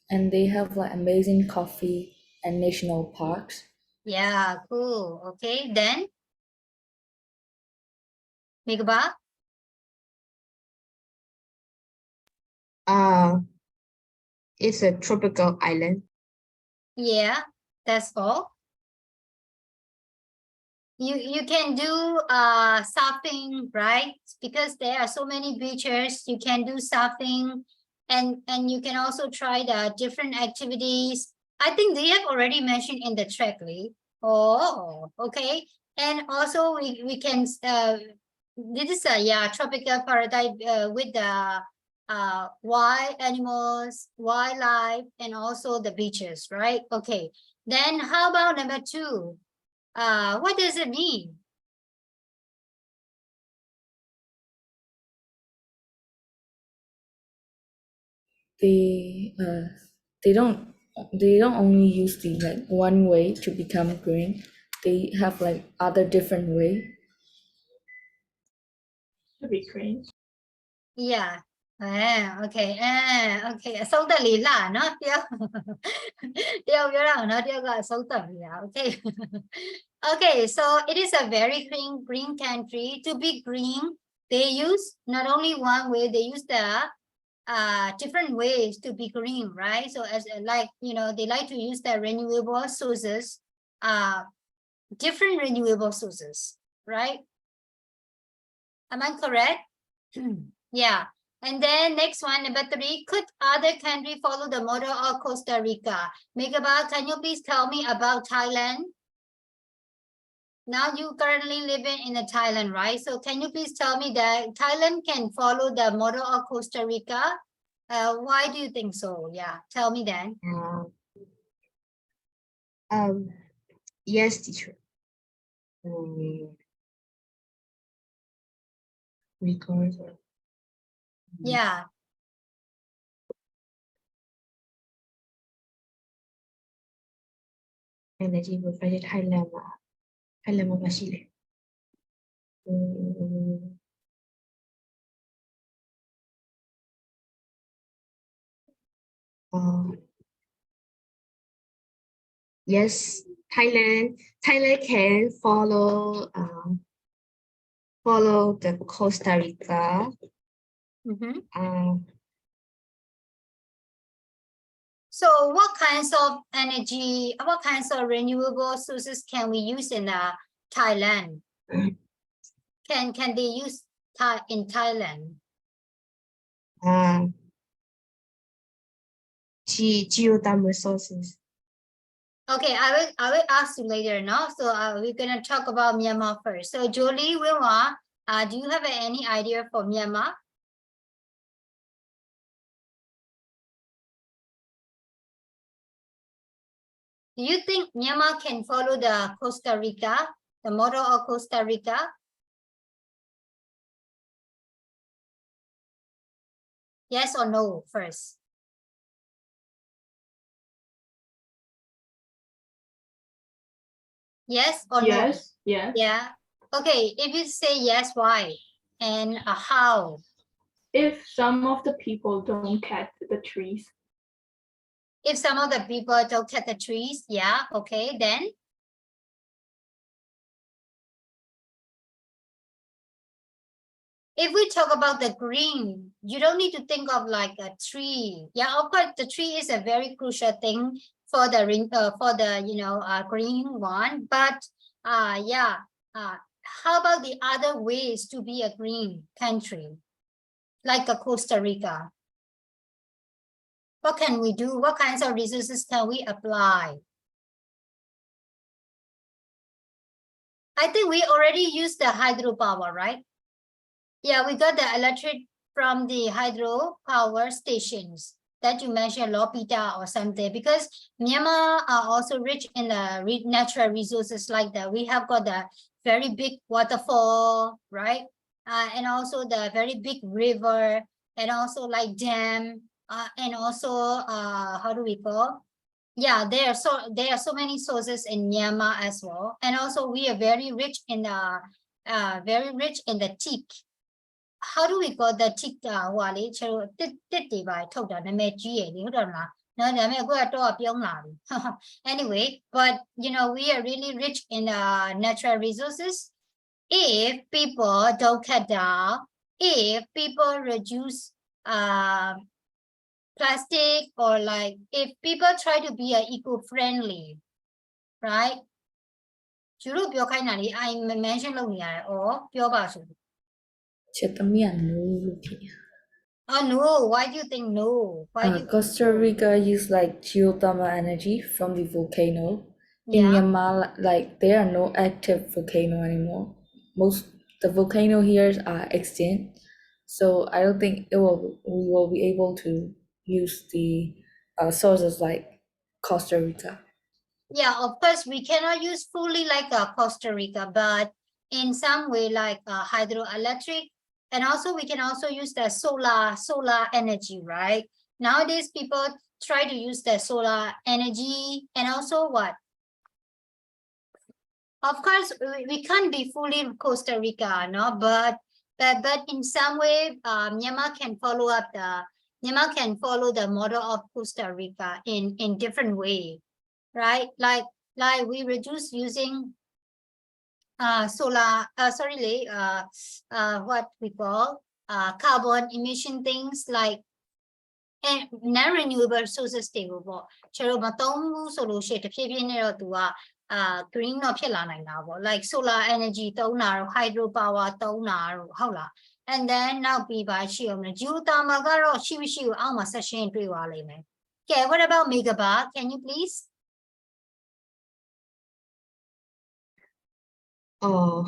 and they have like amazing coffee and national parks. Yeah, cool. Okay, then Megaba? It's a tropical island. Yeah, that's all. You can do surfing, right? Because there are so many beaches, you can do surfing and you can also try the different activities. I think they have already mentioned in the checklist. Oh, okay. And also we can this is a tropical paradise with the wild animals, wildlife, and also the beaches, right? Okay. Then how about number 2? What does it mean? They don't only use the like one way to become green. They have like other different way. To be green. Yeah. Okay. Okay. အဆုံးသက်လေးလာနော်တယောက်တယောက်ပြောတာနော်တယောက်ကအဆုံးသက်လေးလာ Okay. Okay, so it is a very green country. To be green, they use not only one way, they use the different ways to be green, right? So as like, you know, they like to use the renewable sources, different renewable sources, right? Am I correct? Yeah. And then next one, number 3, could other country follow the model of Costa Rica? Megaba, can you please tell me about Thailand? Now you currently living in Thailand, right? So can you please tell me that Thailand can follow the model of Costa Rica? Why do you think so? Yeah, tell me then. Yes, teacher. Record. Yeah. Energy provided Thailand. Thailand màရှိလဲYes, Thailand can follow the Costa Rica. So what kinds of energy, what kinds of renewable sources can we use in Thailand? Can they use in Thailand? Geothermal resources. Okay, I will ask you later, no? So we're gonna talk about Myanmar first. So Jolie, Wilma, do you have any idea for Myanmar? Do you think Myanmar can follow the Costa Rica, the model of Costa Rica? Yes or no first? Yes or no? Yes, yes. Yeah. Okay, if you say yes, why? And how? If some of the people don't cut the trees. If some of the people don't cut the trees, yeah, okay, then? If we talk about the green, you don't need to think of like a tree. Yeah, of course, the tree is a very crucial thing for the green one. But yeah, how about the other ways to be a green country, like a Costa Rica? What can we do? What kinds of resources can we apply? I think we already used the hydropower, right? Yeah, we got the electric from the hydropower stations that you mentioned, Lopita or something, because Myanmar are also rich in the natural resources like that. We have got the very big waterfall, right? And also the very big river, and also like dam, and also how do we call? Yeah, there are so many sources in Myanmar as well, and also we are very rich in the teak. How do we call the teak ဟိုဟာလေကျတော့တစ်တွေပါထုတ်တာနာမည်ကြီးရယ်လေဟုတ်တယ်မလားနော်ဒါပေမဲ့အခုကတော့ပြုံးလာပြီ anyway but you know we are really rich in natural resources if people don't cut down if people reduce plastic or like if people try to be eco-friendly right ကျတို့ပြောခိုင်းတာလေ I mention လုပ်နေရတယ်ဩပြောပါဆို ချက်သမီးက no လို့ဖြစ် Oh no, why do you think no? Why do you Costa Rica use like geothermal energy from the volcano. In Yeah. Myanmar, like there are no active volcano anymore. Most the volcano here are extinct, so I don't think we will be able to use the sources like Costa Rica. Yeah, of course we cannot use fully like Costa Rica, but in some way like hydroelectric, and also we can also use the solar energy, right? Nowadays people try to use the solar energy, and also what? Of course we can't be fully Costa Rica, no, but in some way Myanmar can follow the model of Costa Rica in different way, right? Like we reduce using what we call carbon emission things like and non-renewable sources တွေကိုပေါ့ကျတော့မသုံးဘူးဆိုလို့ရှိရင်တဖြည်းဖြည်းနဲ့တော့သူက green တော့ဖြစ်လာနိုင်တာပေါ့ like solar energy သုံးတာတို့ hydro power သုံးတာတို့ဟုတ်လား and then နောက်ပြီးပါရှိအောင်လေ geothermal ကတော့ရှိမရှိကိုအောက်မှာ section တွေ့ပါလိမ့်မယ် okay what about megawatt can you please Oh,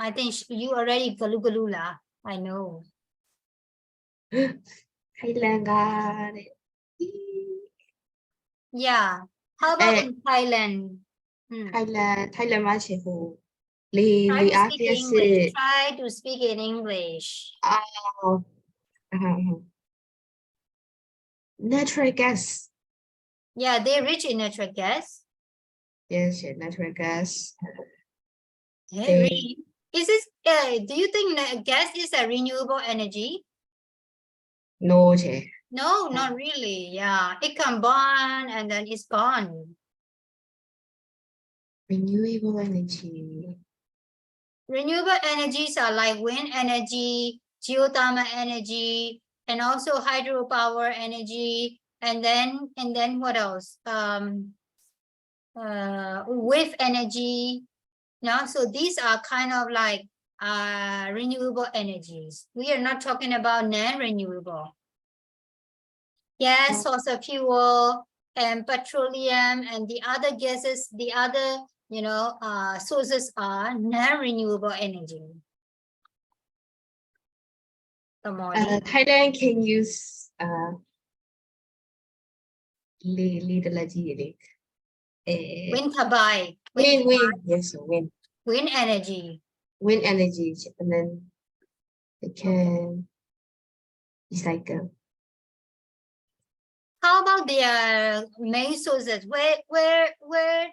I think you already galu la I know Thailand ကတဲ့ yeah how about in Thailand Thailand မှာရှင်ဟိုလေ try လေ to အား speak လျှက် in စစ် English try to speak in English natural gas yeah they rich in natural gas yes natural gas yeah, They- really is this do you think that gas is a renewable energy no ချေ no not really yeah it can burn and then it's gone renewable energy renewable energies are like wind energy geothermal energy and also hydropower energy and then what else wave energy no so these are kind of like renewable energies we are not talking about non-renewable gas fossil fuel and petroleum and the other gases the other sources are non-renewable energy Thailand can useလေတလက်ကြီးလေ wind turbine wind yes wind energy wind energy and then they can recycle how about their main sources where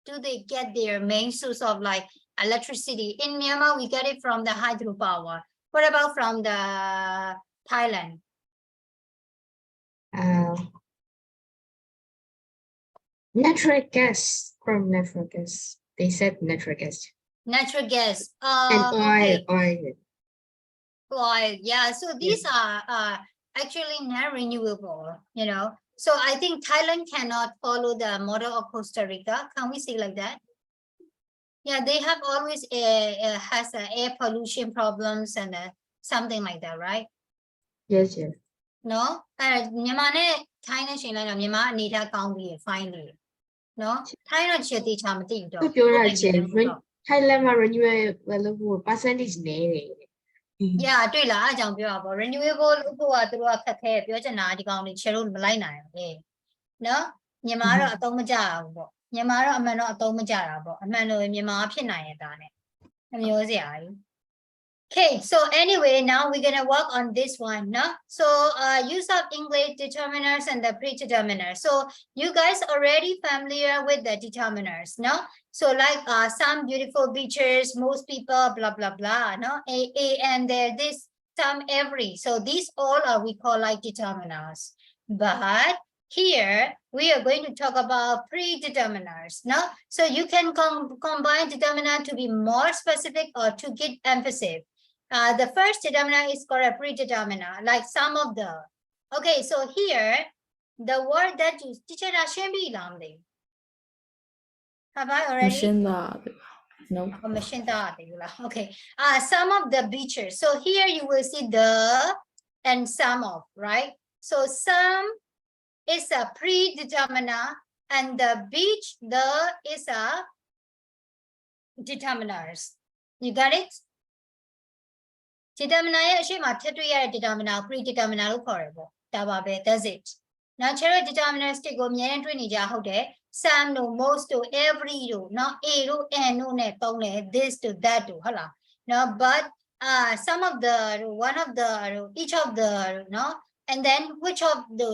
do they get their main source of like electricity in Myanmar we get it from the hydropower what about from the Thailand natural gas from natural gas they said natural gas natural gas and okay. oil Oil, yeah. So these are actually not renewable, So I think Thailand cannot follow the model of Costa Rica. Can we say like that? Yeah, they have always has air pollution problems and something like that, right? yes No? Myanmar နဲ့ Thai နဲ့ရှင်လိုက်တော့မြန်မာအနေထားကောင်းပြီး fine လေးနော် Thai တော့ချေတေချာမသိဘူးတော့ သူပြောတာချင်း Thailand မှာ renewable လို့ percentage နည်းတယ် Yeah တွေ့လားအကြောင်းပြောတာပေါ့ renewable လို့ကိုကသူတို့ကခက်ခဲပြောချင်တာဒီကောင်တွေချေလို့မလိုက်နိုင်ဘူးလေနော်မြန်မာကတော့အသုံးမကျဘူးပေါ့မြန်မာတော့အမှန်တော့အသုံးမကျတာပေါ့အမှန်လို့မြန်မာဖြစ်နိုင်ရတာ ਨੇ မမျိုးစရာကြီး Okay, so anyway, now we're gonna work on this one, no? So use of English determiners and the predeterminers. So you guys already familiar with the determiners, no? So like some beautiful beaches, most people, blah blah blah, no? And there this, some every. So these all are we call like determiners. But here we are going to talk about predeterminers, no? So you can combine determiner to be more specific or to get emphasis. The first determiner is called a predeterminer, like some of the. Okay, so here, the word that you teacher have I already? machine သား no Machine okay. Some of the beaches. So here you will see the and some of, right? So some is a predeterminer and the beach, the is a determiners. You got it? Determiner ရဲ့အရှိမထပ်တွေ့ရတဲ့ determiner predeterminer လို့ခေါ်တယ်ပေါ့ဒါပါပဲ that's it နောက် chart determinists ကိုအများကြီးတွေ့နေကြဟုတ်တယ် some တို့ most တို့ every တို့เนาะ a တို့ and တို့နဲ့သုံးတယ် this တို့ that တို့ဟုတ်လားเนาะ but some of the one of the each of the เนาะ and then which of the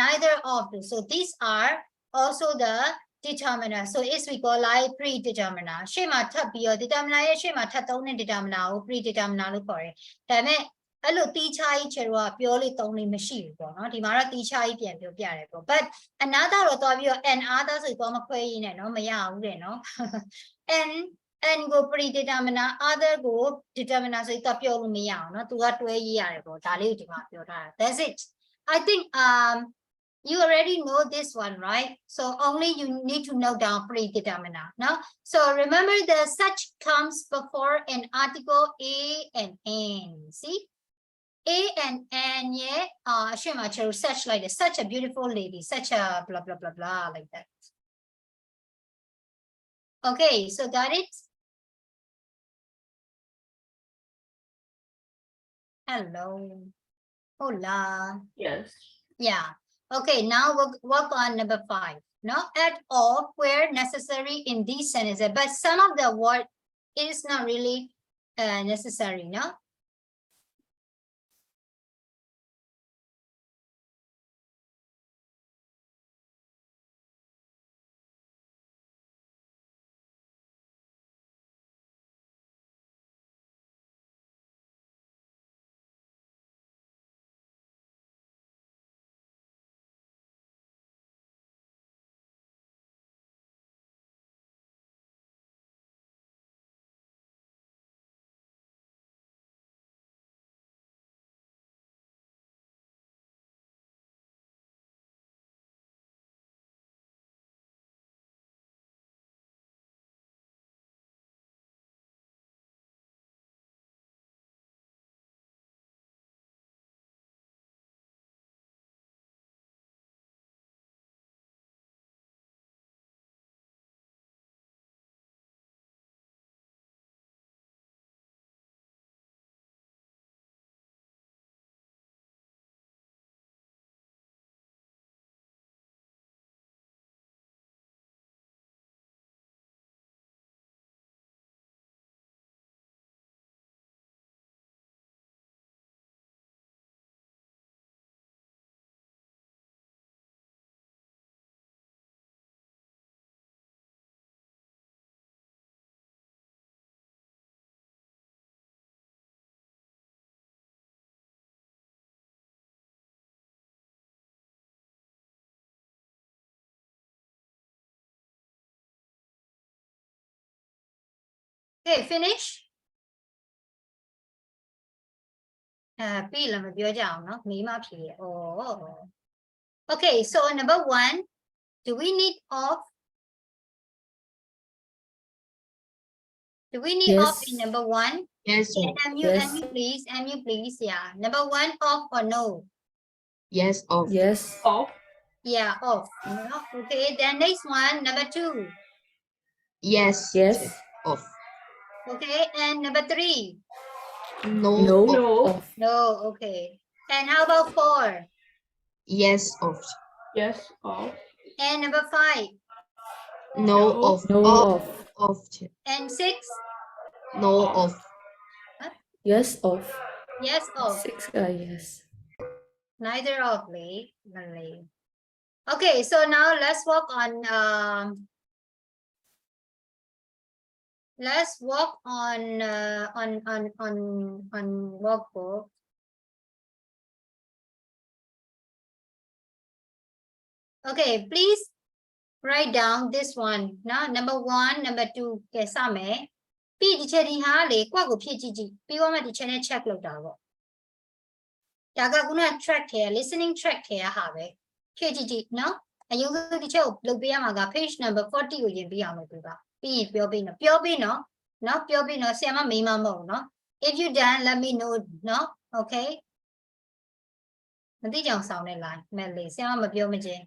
neither of the so these are also the determiner so it's we call like predeterminer ရှေ့မှာထပ်ပြီးတော့ determiner ရဲ့ရှေ့မှာထပ်သုံးတဲ့ determiner ကို predeterminer လို့ခေါ်တယ်ဒါပေမဲ့အဲ့လိုတီးချာကြီးချေတော့ပြောလို့သုံးလို့မရှိဘူးပေါ့နော်ဒီမှာတော့တီးချာကြီးပြန်ပြောပြတယ်ပေါ့ but another တော့တွားပြီးတော့ and other ဆိုတော့မခွဲရင်းနဲ့နော်မရဘူးတဲ့နော် and ကို predeterminer other ကို determiner ဆိုတော့ပြောလို့မရအောင်နော်သူကတွဲရေးရတယ်ပေါ့ဒါလေးကိုဒီမှာပြောထားတာ that's it I think You already know this one, right? So only you need to note down predeterminant, no? So remember the such comes before an article A and N, see? A and N, yeah, such like this, such a beautiful lady, such a blah, blah, blah, blah, like that. Okay, so got it? Hello. Hola. Yes. Yeah. Okay, now we'll work on number 5. No, at all where necessary in these sentences, but some of the word is not really necessary, no? Okay, finish. ပြီလားမပြောကြအောင်နော်မိမဖြေ။ Oh. Okay, so number 1, do we need off? Do we need off in Yes. number 1? Yes, MU, Yes. MU please, yeah. Number 1, off or no? yes, of. Yes. Off. Yeah, off. No? Okay, then next one, number 2. Yes, Yes. of. Okay, and number 3. No, No. of. No. Off. No, okay. And how about 4? Yes, of. Yes. Off. And number 5? No, No. of. No. Off, Off. of. And 6? No, Off. of. Yes. Off. Yes, off. 6. Yes. Neither of Lee. Okay, so now let's work on workbook. Okay, please write down this one. Now, number 1, number 2. ကဲစမယ်။ပြီးဒီချက်ဒီဟာလေကွက်ကိုဖြည့်ကြည့်ကြည့်။ပြီးတော့မှဒီချက်နဲ့ check လုပ်တာပေါ့။ဒါကခုန track ထဲ listening track ထဲဟာပဲ။ဖြည့်ကြည့်ကြည့်နော်။အရင်ကဒီချက်ကိုလုပ်ပေးရမှာက page number 40ကိုရင်ပြီးအောင်လုပ်ပေးပါ။ပြီးရင်ပြောပေးနော်။ပြောပေးနော်။နော်ပြောပေးနော်။ဆရာမမိမမဟုတ်နော်။ If you done let me know နော် okay မသိကြအောင်ဆောင်နေလိုက်မဲ့လေဆရာမမပြောမချင်း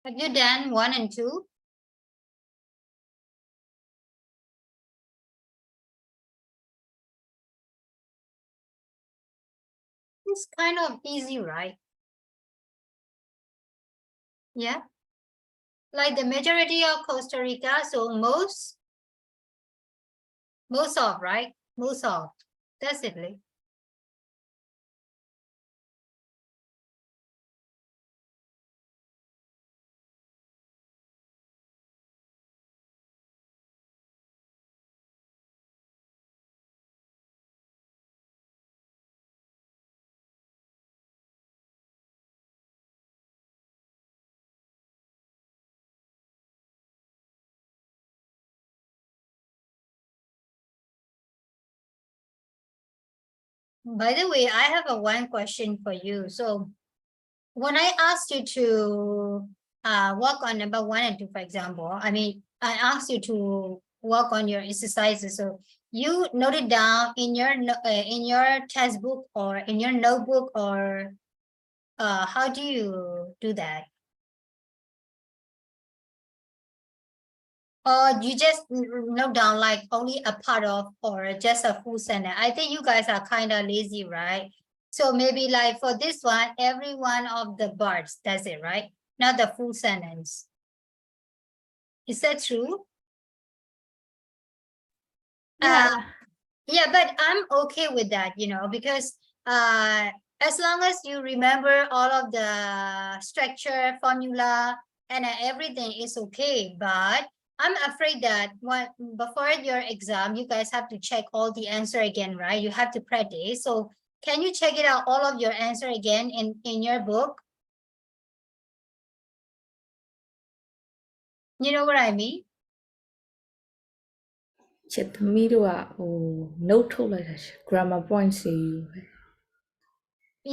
Have you done 1 and 2? It's kind of easy, right? Yeah. Like the majority of Costa Rica, so most of, right? Most of. That's it. Like. By the way, I have a one question for you. So when I asked you to work on number 1 and 2, for example, I mean, I asked you to work on your exercises. So you note it down in your textbook or in your notebook, or how do you do that? Or you just note down like only a part of, or just a full sentence? I think you guys are kind of lazy, right? So maybe like for this one, every one of the parts, that's it, right? Not the full sentence. Is that true? Yeah. Yeah, but I'm okay with that, because as long as you remember all of the structure, formula, and everything is okay. But I'm afraid that before your exam, you guys have to check all the answer again, right? You have to practice. So can you check it out, all of your answer again in your book? You know what I mean? ချက်သမီးတို့ကnote ထုတ်လိုက်တာရှင် grammar point စီယူပဲ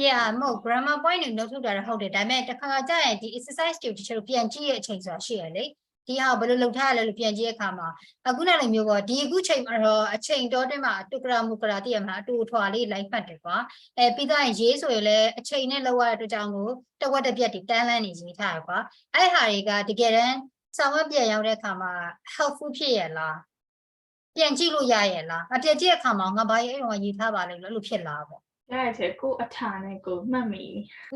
Yeah မဟုတ် grammar point တွေ note ထုတ်တာတော့ဟုတ်တယ်ဒါပေမဲ့တစ်ခါကြာရင်ဒီ exercise တွေတချို့ပြန်ကြည့်ရဲ့အချိန်ဆိုတာရှိရလေဒီဟာဘယ်လိုလုပ်ထားရလဲလို့ပြန်ကြည့်ရဲ့အခါမှာအခုနောက်လိုမျိုးပေါ့ဒီအခုချိန်မှာတော့အချိန်တော်တင်မှာတုကရာမူကရာတည်ရမှာအတူထွာလေးလိုက်မှတ်တယ်ကွာပြီးတော့ရေးဆိုရင်လည်းအချိန်နဲ့လောက်ရတဲ့အတွက်ကြောင့်ကိုတဝက်တစ်ပြက်တွေတန်းလန်းနေရေးထားရကွာအဲ့ဟာတွေကတကယ်တမ်းဆောင်ရွက်ပြန်ရောက်တဲ့အခါမှာ helpful ဖြစ်ရလားပြန်ကြည့်လို့ရရဲ့လားအပြန်ကြည့်တဲ့အခါမှာငါဘာရေးအဲ့တော့ရေးထားပါလိမ့်လို့အဲ့လိုဖြစ်လာပေါ့ရတဲ့ကိုအထာနဲ့ကိုမှတ်မိ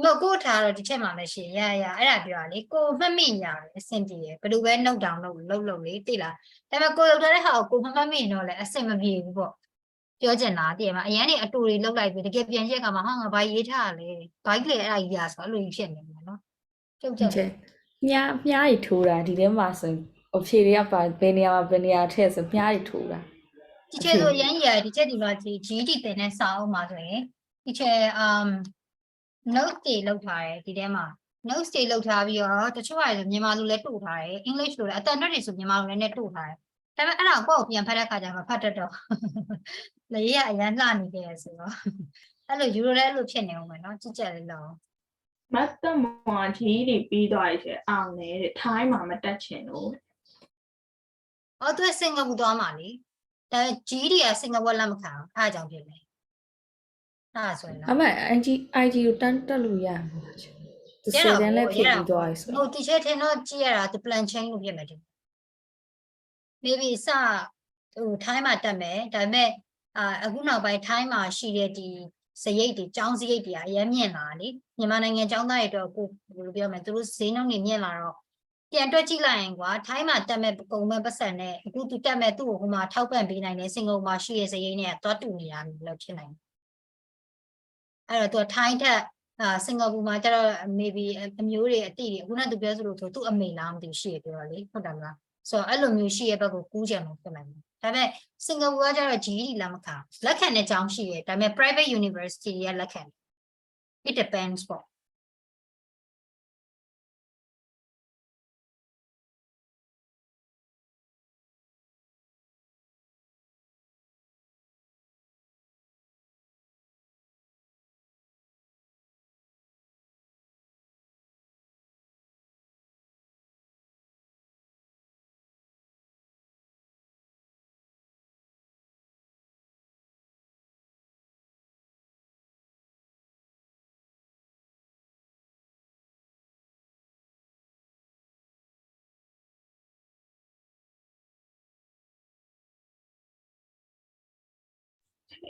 မကိုထားတော့ဒီချက်မှလည်းရှိရအဲ့ဒါပြောတာလေကိုမှတ်မိညာတယ်အဆင်ပြေရဘယ်လိုပဲနှုတ်တောင်လုပ်လေသိလားဒါပေမဲ့ကိုလုပ်တဲ့ဟာကိုမှတ်မိတော့လည်းအဆင်မပြေဘူးပေါ့ပြောချင်တာတည်မှာအရန်နေအတူတွေလောက်လိုက်ပြီတကယ်ပြန်ရက်ခါမှာဟာငါဘာရေးထားလဲဘာကြီးလေအဲ့ဒါကြီးရဆိုအဲ့လိုကြီးဖြစ်နေမှာနော်ကျုပ်ချက် မြားရီထိုးတာဒီထဲမှာဆိုရင်အဖြေတွေကပါဘယ်နေရာမှာဘယ်နေရာထည့်ဆိုမြားရီထိုးတာဒီချက်ဆိုရန်ကြီးရတယ်ဒီချက်ဒီမှာဒီ GD တင်တဲ့စာအုပ်မှာဆိုရင်ဒီချက်note တွေလောက်ထားတယ်ဒီထဲမှာ notes တွေလောက်ထားပြီးတော့တချို့ဟာဆိုမြန်မာလိုလည်းတို့ထားတယ် English လိုလည်းအတန်တွက်တွေဆိုမြန်မာလိုလည်းတို့ထားတယ်ဒါပေမဲ့အဲ့ဒါကိုယ့်ကိုပြန်ဖတ်တဲ့ခါကျမှဖတ်တတ်တော့လေရအရန်လှနေကြရဆိုတော့အဲ့လိုယူရိုလည်းအဲ့လိုဖြစ်နေအောင်မယ်နော်ကြည့်ကြလေတော့ မတ်တမကြီးတွေပြီးသွားရဲ့အောင်နေတဲ့ထိုင်းမှာမတက်ချင်လို့ အော်သူစင်ကာပူသွားမှာလေဒါကြီးတွေကစင်ကာပူလက်မခံအောင်အားကြောင့်ဖြစ်မယ်အဲ့ဒါဆိုရင် အမ IG ကိုတန်းတက်လို့ရမှာရှင်ဒီစေတန်းလည်းဖြစ်ပြီးသွားပြီဆို ဟိုတီချက်ထင်တော့ကြည့်ရတာ the plan chain လို့ဖြစ်မယ်ဒီ maybe စဟိုထိုင်းမှာတက်မယ်ဒါပေမဲ့အခုနောက်ပိုင်းထိုင်းမှာရှိတဲ့ဒီစရိတ်တွေចောင်းစရိတ်တွေအရင်မြင့်လာလေမြန်မာနိုင်ငံចောင်းသားတွေတော့ကိုဘယ်လိုပြောမလဲသူတို့ဈေးနှုန်းတွေမြင့်လာတော့ပြန်တွက်ကြည့်လိုက်ရင်ကွာထိုင်းမှာတက်မဲ့ပုံမဲ့ပတ်စံနဲ့အခုသူတက်မဲ့သူ့ကိုဟိုမှာထောက်ပံ့ပေးနိုင်တယ်စင်ကာပူမှာရှိတဲ့စရိတ်နဲ့သွားတူနေတာလို့ဖြစ်နိုင်တယ်အဲ့တော့သူထိုင်းထက်စင်ကာပူမှာကျတော့ maybe အမျိုးတွေအတိတွေအခုနကသူပြောသလိုဆိုသူ့အမေလားမသိရှိရပြောလေဟုတ်တယ်မလားဆိုတော့အဲ့လိုမျိုးရှိရဲ့ဘက်ကိုကူးကြံလို့ဖြစ်နိုင်တယ်ဒါပေမဲ့စင်ကာပူကကျတော့ GED လက်မခံလက်ခံတဲ့ကျောင်းရှိရဲ့ဒါပေမဲ့ private university ရဲ့လက်ခံ it depends ပေါ့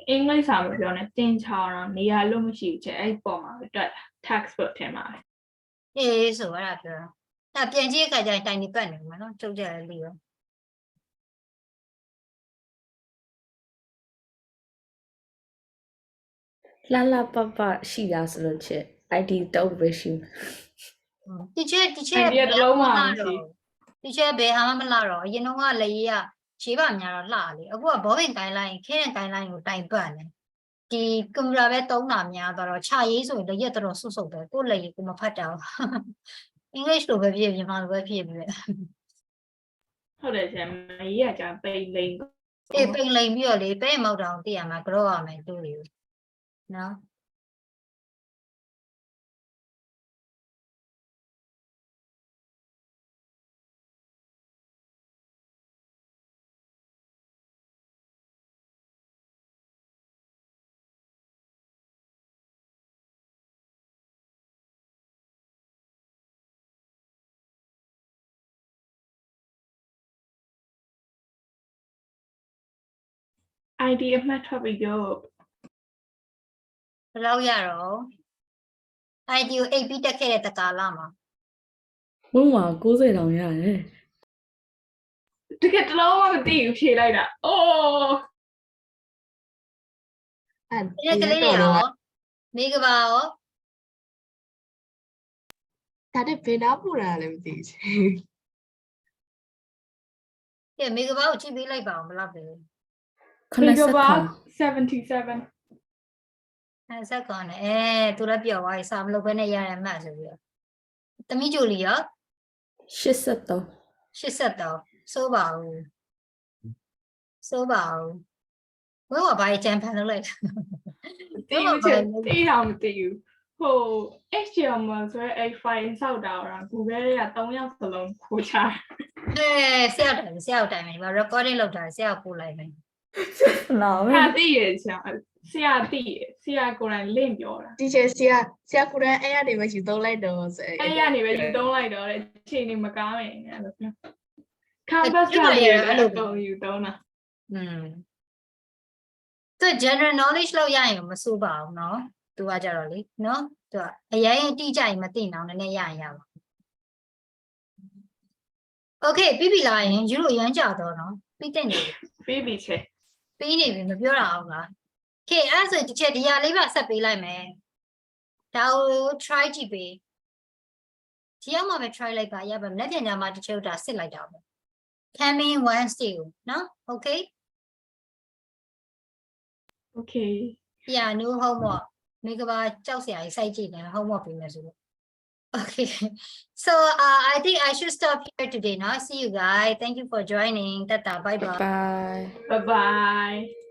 အင်္ဂလိပ်စာမပြောနဲ့တင်ချောင်းတော့နေရာလို့မရှိဘူးချက်အဲ့ပေါ်မှာတွက် textbook ထဲမှာ အေးဆိုအဲ့ဒါပြောတာပြန်ကြည့်အခါကျရင်တိုင်နေပတ်နေမှာနော်ကျုပ်ကြရလေးရော လှလှပပရှိတာဆိုလို့ချက် ID တုံးပဲရှိမှာ တီချာ idea တစ်လုံးမှမရှိ တီချာဘယ်ဟာမှမလာတော့အရင်တော့ကလေကြီးကရှေးပါများတော့လှလေအခုကဘောပင်ကိုင်းလိုက်ခင်းတဲ့ကိုင်းလိုက်ကိုတိုင်ပတ်နေဒီကွန်ပျူတာပဲသုံးတာများတော့ခြာရေးဆိုရင်လည်းရက်တော်ဆုပ်ဆုပ်ပဲကိုလေကြီးကိုမဖတ်တော့အင်္ဂလိပ်လိုပဲဖြစ်မြန်မာလိုပဲဖြစ်ပြီး ဟုတ်တယ်ချက်မကြီးကကြာပိန်လိန် အေးပိန်လိန်ပြီးတော့လေပဲမောက်တောင်သိရမှာကြော့ရမယ်တူလေနော် ID အမှတ်ထွက်ပြီးပြော ဘယ်လောက်ရတော့ ID ကိုအိပ်ပြီးတက်ခဲ့တဲ့တကာလမှာ ဝင်းမှာ90တောင်ရတယ် တကယ်တစ်လုံးမှမသိဘူးဖြေလိုက်တာအိုး အဲ့ ဒီကလေးရောမိကပါရော ဒါနဲ့ဘယ်နာပူတာလည်းမသိဘူး ကဲမိကပါကိုကြည့်ပေးလိုက်ပါအောင်ဘယ်လောက်ပဲ 80 77 အဲဆက်ကောင်းတယ်သူလည်းပြောသွားပြီစာမလုပ်ဘဲနဲ့ရရမှတ်ဆိုပြီးတော့တမိကျိုလီရော 83 83စိုးပါဦးစိုးပါဦးဘယ်ကဘာကြံဖန်လုပ်လိုက် တီးမချက်တီးအောင်မသိဘူးဟို HTML ဆိုရဲအဲ့ file ဆောက်တာတော့ Google က3ယောက်စလုံးခိုးချ ဆရာတိုင်မယ်ဒီမှာ recording လုပ်တာဆရာပို့လိုက်မယ် လာပဲ ဟာသိရချာဆရာသိရဆရာကိုယ်တိုင်လင့်ပြောတာ တီချာဆရာကိုယ်တိုင်အဲ့ရနေပဲယူသုံးလိုက်တော့ဆို အဲ့ရနေပဲယူသုံးလိုက်တော့တဲ့ချိန်နေမကားမယ်အဲ့လိုပြော Canvas ကလည်းအဲ့လိုယူသုံးတာ သူ general knowledge လောက်ရရင်မစိုးပါဘူးเนาะသူကကြတော့လေเนาะသူကအရင်အတိအကျရင်မသိအောင်နည်းနည်းရရင်ရပါ Okay ပြီးပြီလားရင်ယူလို့ရမ်းကြတော့เนาะပြီးတဲ့နေ ပြီးပြီချက် ပြီးနေပြီမပြောတာအောင်လား Okay အဲ့ဆိုဒီချက်ဒီဟာလေးပါဆက်ပေးလိုက်မယ်ဒါကို try ကြည့်ပေးဒီအောင်မှပဲ try လိုက်ပါရပါလက်ပြန်ကြမှာတစ်ချက်ဒါစစ်လိုက်တာပဲ coming Wednesday ကိုเนาะ Okay Okay Yeah, no homework. Make about Chelsea, I say homework in Okay. So I think I should stop here today. Now see you guys. Thank you for joining. Tata, bye bye. bye bye bye